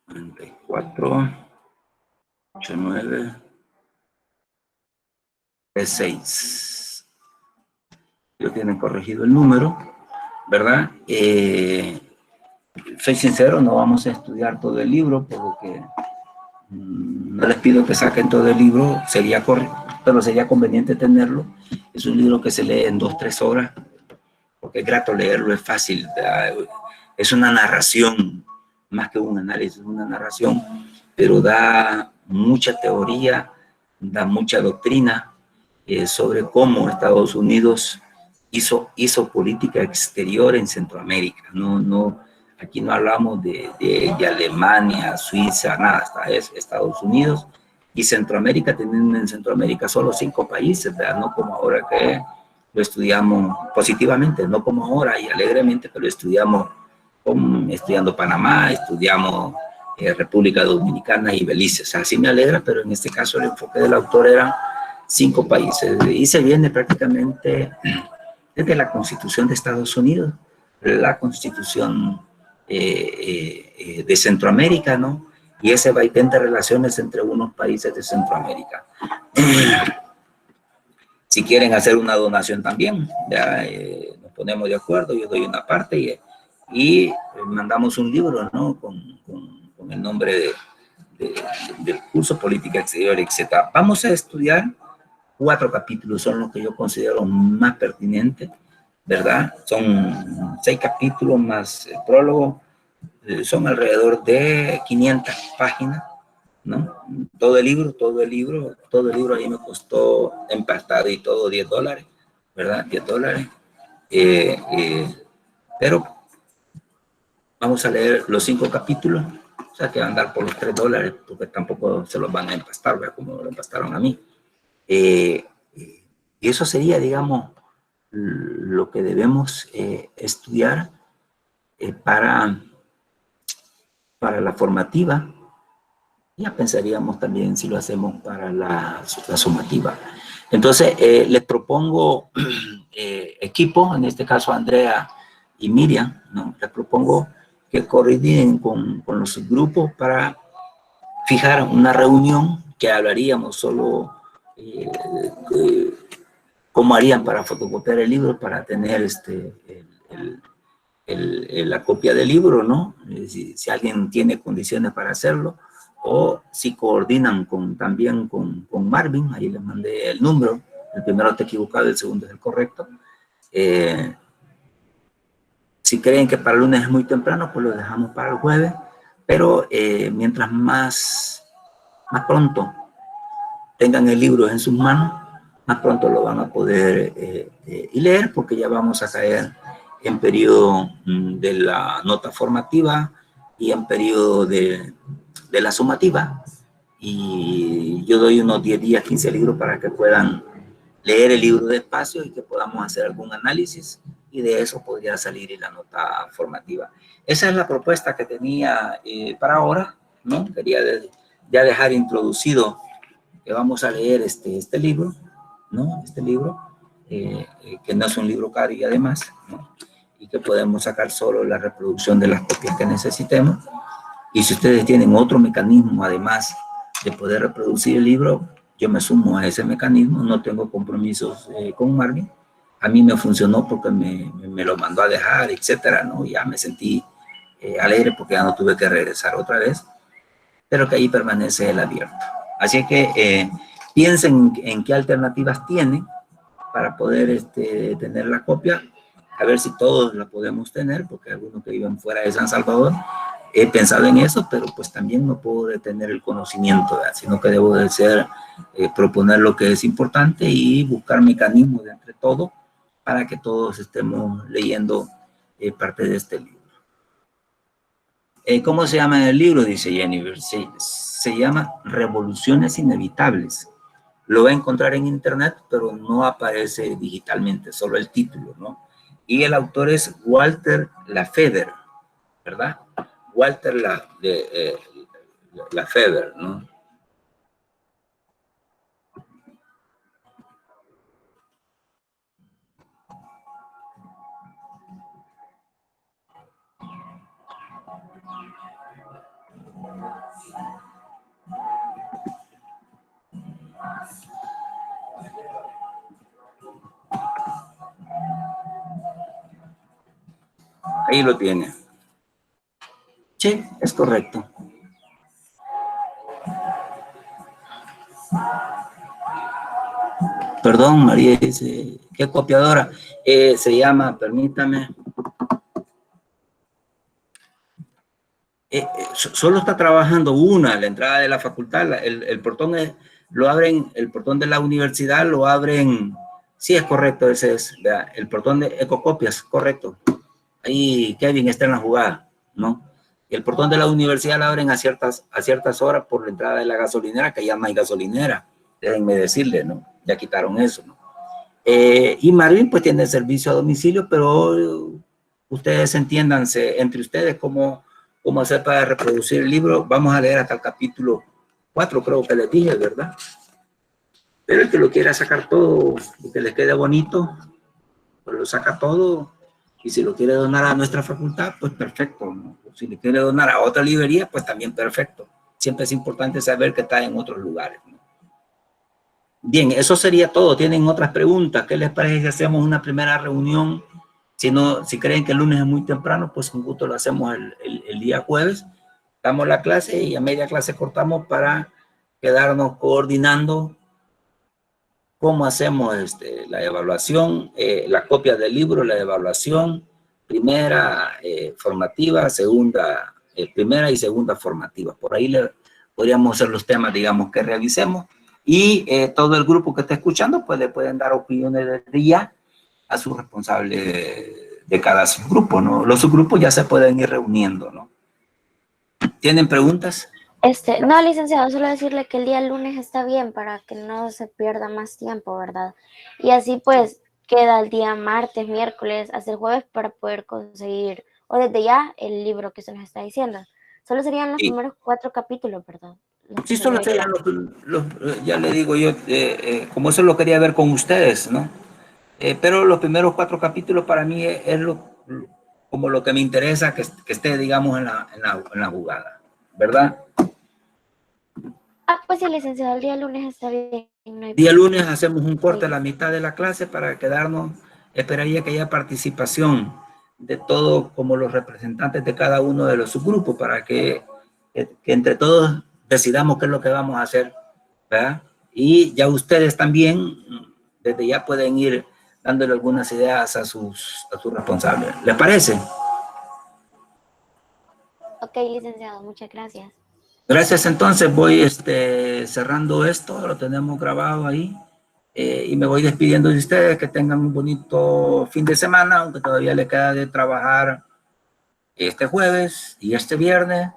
94 89 36. Yo tienen corregido el número, ¿verdad? Soy sincero, no vamos a estudiar todo el libro, por lo que no les pido que saquen todo el libro, sería pero sería conveniente tenerlo. Es un libro que se lee en 2-3 horas, porque es grato leerlo, es fácil. Es una narración, más que un análisis, es una narración, pero da mucha teoría, da mucha doctrina sobre cómo Estados Unidos hizo política exterior en Centroamérica. Aquí no hablamos de Alemania, Suiza, nada, es Estados Unidos y Centroamérica, teniendo en Centroamérica solo 5 países, ¿verdad? No como ahora que lo estudiamos positivamente, no como ahora y alegremente, pero estudiando Panamá, estudiamos República Dominicana y Belice. O sea, sí me alegra, pero en este caso el enfoque del autor era 5 países y se viene prácticamente desde la Constitución de Estados Unidos, la Constitución de Centroamérica, ¿no? Y ese vaivén de relaciones entre unos países de Centroamérica. Si quieren hacer una donación también, ya nos ponemos de acuerdo, yo doy una parte y mandamos un libro, ¿no? Con el nombre del curso Política Exterior, etc. Vamos a estudiar 4 capítulos, son los que yo considero más pertinentes, ¿verdad? Son 6 capítulos más el prólogo, son alrededor de 500 páginas, ¿no? Todo el libro ahí me costó empastado y todo $10, ¿verdad? $10. Pero vamos a leer los 5 capítulos, o sea que van a andar por los $3, porque tampoco se los van a empastar, ¿verdad? Como lo empastaron a mí. Y eso sería, digamos, lo que debemos estudiar para la formativa. Ya pensaríamos también si lo hacemos para la sumativa. Entonces, les propongo equipo, en este caso Andrea y Miriam, ¿no? Les propongo que coordinen con los subgrupos para fijar una reunión que hablaríamos solo cómo harían para fotocopiar el libro, para tener la copia del libro, ¿no? Si alguien tiene condiciones para hacerlo, o si coordinan también con Marvin, ahí les mandé el número, el primero está equivocado, el segundo es el correcto. Si creen que para el lunes es muy temprano, pues lo dejamos para el jueves, pero mientras más pronto tengan el libro en sus manos, más pronto lo van a poder leer, porque ya vamos a caer en periodo de la nota formativa y en periodo de la sumativa, y yo doy unos 10 días, 15 libros para que puedan leer el libro despacio y que podamos hacer algún análisis, y de eso podría salir la nota formativa. Esa es la propuesta que tenía para ahora, ¿no? Quería ya dejar introducido que vamos a leer este libro, ¿no? Este libro, que no es un libro caro y además, ¿no? Y que podemos sacar solo la reproducción de las copias que necesitemos. Y si ustedes tienen otro mecanismo, además de poder reproducir el libro, yo me sumo a ese mecanismo, no tengo compromisos con Marvin. A mí me funcionó porque me lo mandó a dejar, etcétera, ¿no? Ya me sentí alegre porque ya no tuve que regresar otra vez. pero que ahí permanece el abierto. Así que piensen en qué alternativas tienen para poder tener la copia, a ver si todos la podemos tener, porque algunos que viven fuera de San Salvador, he pensado en eso, pero pues también no puedo detener el conocimiento, ¿verdad? Sino que debo de ser, proponer lo que es importante y buscar mecanismos de entre todos para que todos estemos leyendo parte de este libro. ¿Cómo se llama el libro? Dice Jennifer. Se llama Revoluciones Inevitables. Lo va a encontrar en internet, pero no aparece digitalmente, solo el título, ¿no? Y el autor es Walter Lafever, ¿verdad? Walter Lafever, ¿no? Ahí lo tiene. Sí, es correcto. Perdón, María dice, ¿qué copiadora? Se llama, permítame. Solo está trabajando una, la entrada de la facultad, el portón lo abren, el portón de la universidad lo abren, sí es correcto, ese es, ¿verdad? El portón de Ecocopias, correcto. Ahí Kevin está en la jugada, ¿no? Y el portón de la universidad lo abren a ciertas horas por la entrada de la gasolinera, que ya no hay gasolinera, déjenme decirle, ¿no? Ya quitaron eso, ¿no? Y Marvin pues tiene servicio a domicilio, pero ustedes entiéndanse entre ustedes cómo hacer para reproducir el libro. Vamos a leer hasta el capítulo 4, creo que les dije, ¿verdad? Pero el que lo quiera sacar todo, lo que les quede bonito, pues lo saca todo. Y si lo quiere donar a nuestra facultad, pues perfecto, ¿no? Si le quiere donar a otra librería, pues también perfecto. Siempre es importante saber que está en otros lugares, ¿no? Bien, eso sería todo. ¿Tienen otras preguntas? ¿Qué les parece si hacemos una primera reunión? Si creen que el lunes es muy temprano, pues con gusto lo hacemos el día jueves. Damos la clase y a media clase cortamos para quedarnos coordinando cómo hacemos la evaluación, la copia del libro, la evaluación, primera formativa, segunda, primera y segunda formativa. Por ahí podríamos hacer los temas, digamos, que revisemos. Y todo el grupo que está escuchando, pues le pueden dar opiniones desde ya a su responsable de cada subgrupo, ¿no? Los subgrupos ya se pueden ir reuniendo, ¿no? ¿Tienen preguntas? No, licenciado, solo decirle que el día lunes está bien para que no se pierda más tiempo, ¿verdad? Y así pues queda el día martes, miércoles, hasta el jueves para poder conseguir, o desde ya, el libro que se nos está diciendo. Solo serían los primeros 4 capítulos, ¿verdad? Sí, solo serían ya le digo yo, como eso lo quería ver con ustedes, ¿no? Pero los primeros 4 capítulos para mí es como lo que me interesa que esté, digamos, en la jugada, ¿verdad? Pues sí, licenciado, el día lunes está bien. No hay Día problema. lunes hacemos un corte a la mitad de la clase para quedarnos, esperaría que haya participación de todos como los representantes de cada uno de los subgrupos para que entre todos decidamos qué es lo que vamos a hacer, ¿verdad? Y ya ustedes también desde ya pueden ir dándole algunas ideas a sus responsables. ¿Les parece? Ok, licenciado, muchas gracias. Gracias, entonces voy cerrando esto, lo tenemos grabado ahí y me voy despidiendo de ustedes, que tengan un bonito fin de semana, aunque todavía le queda de trabajar este jueves y este viernes.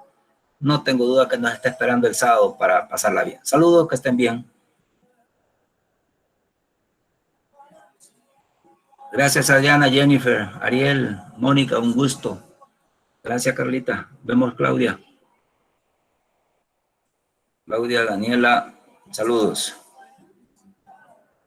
No tengo duda que nos está esperando el sábado para pasarla bien. Saludos, que estén bien. Gracias, Adriana, Jennifer, Ariel, Mónica, un gusto. Gracias, Carlita. Vemos, Claudia. Claudia, Daniela, saludos.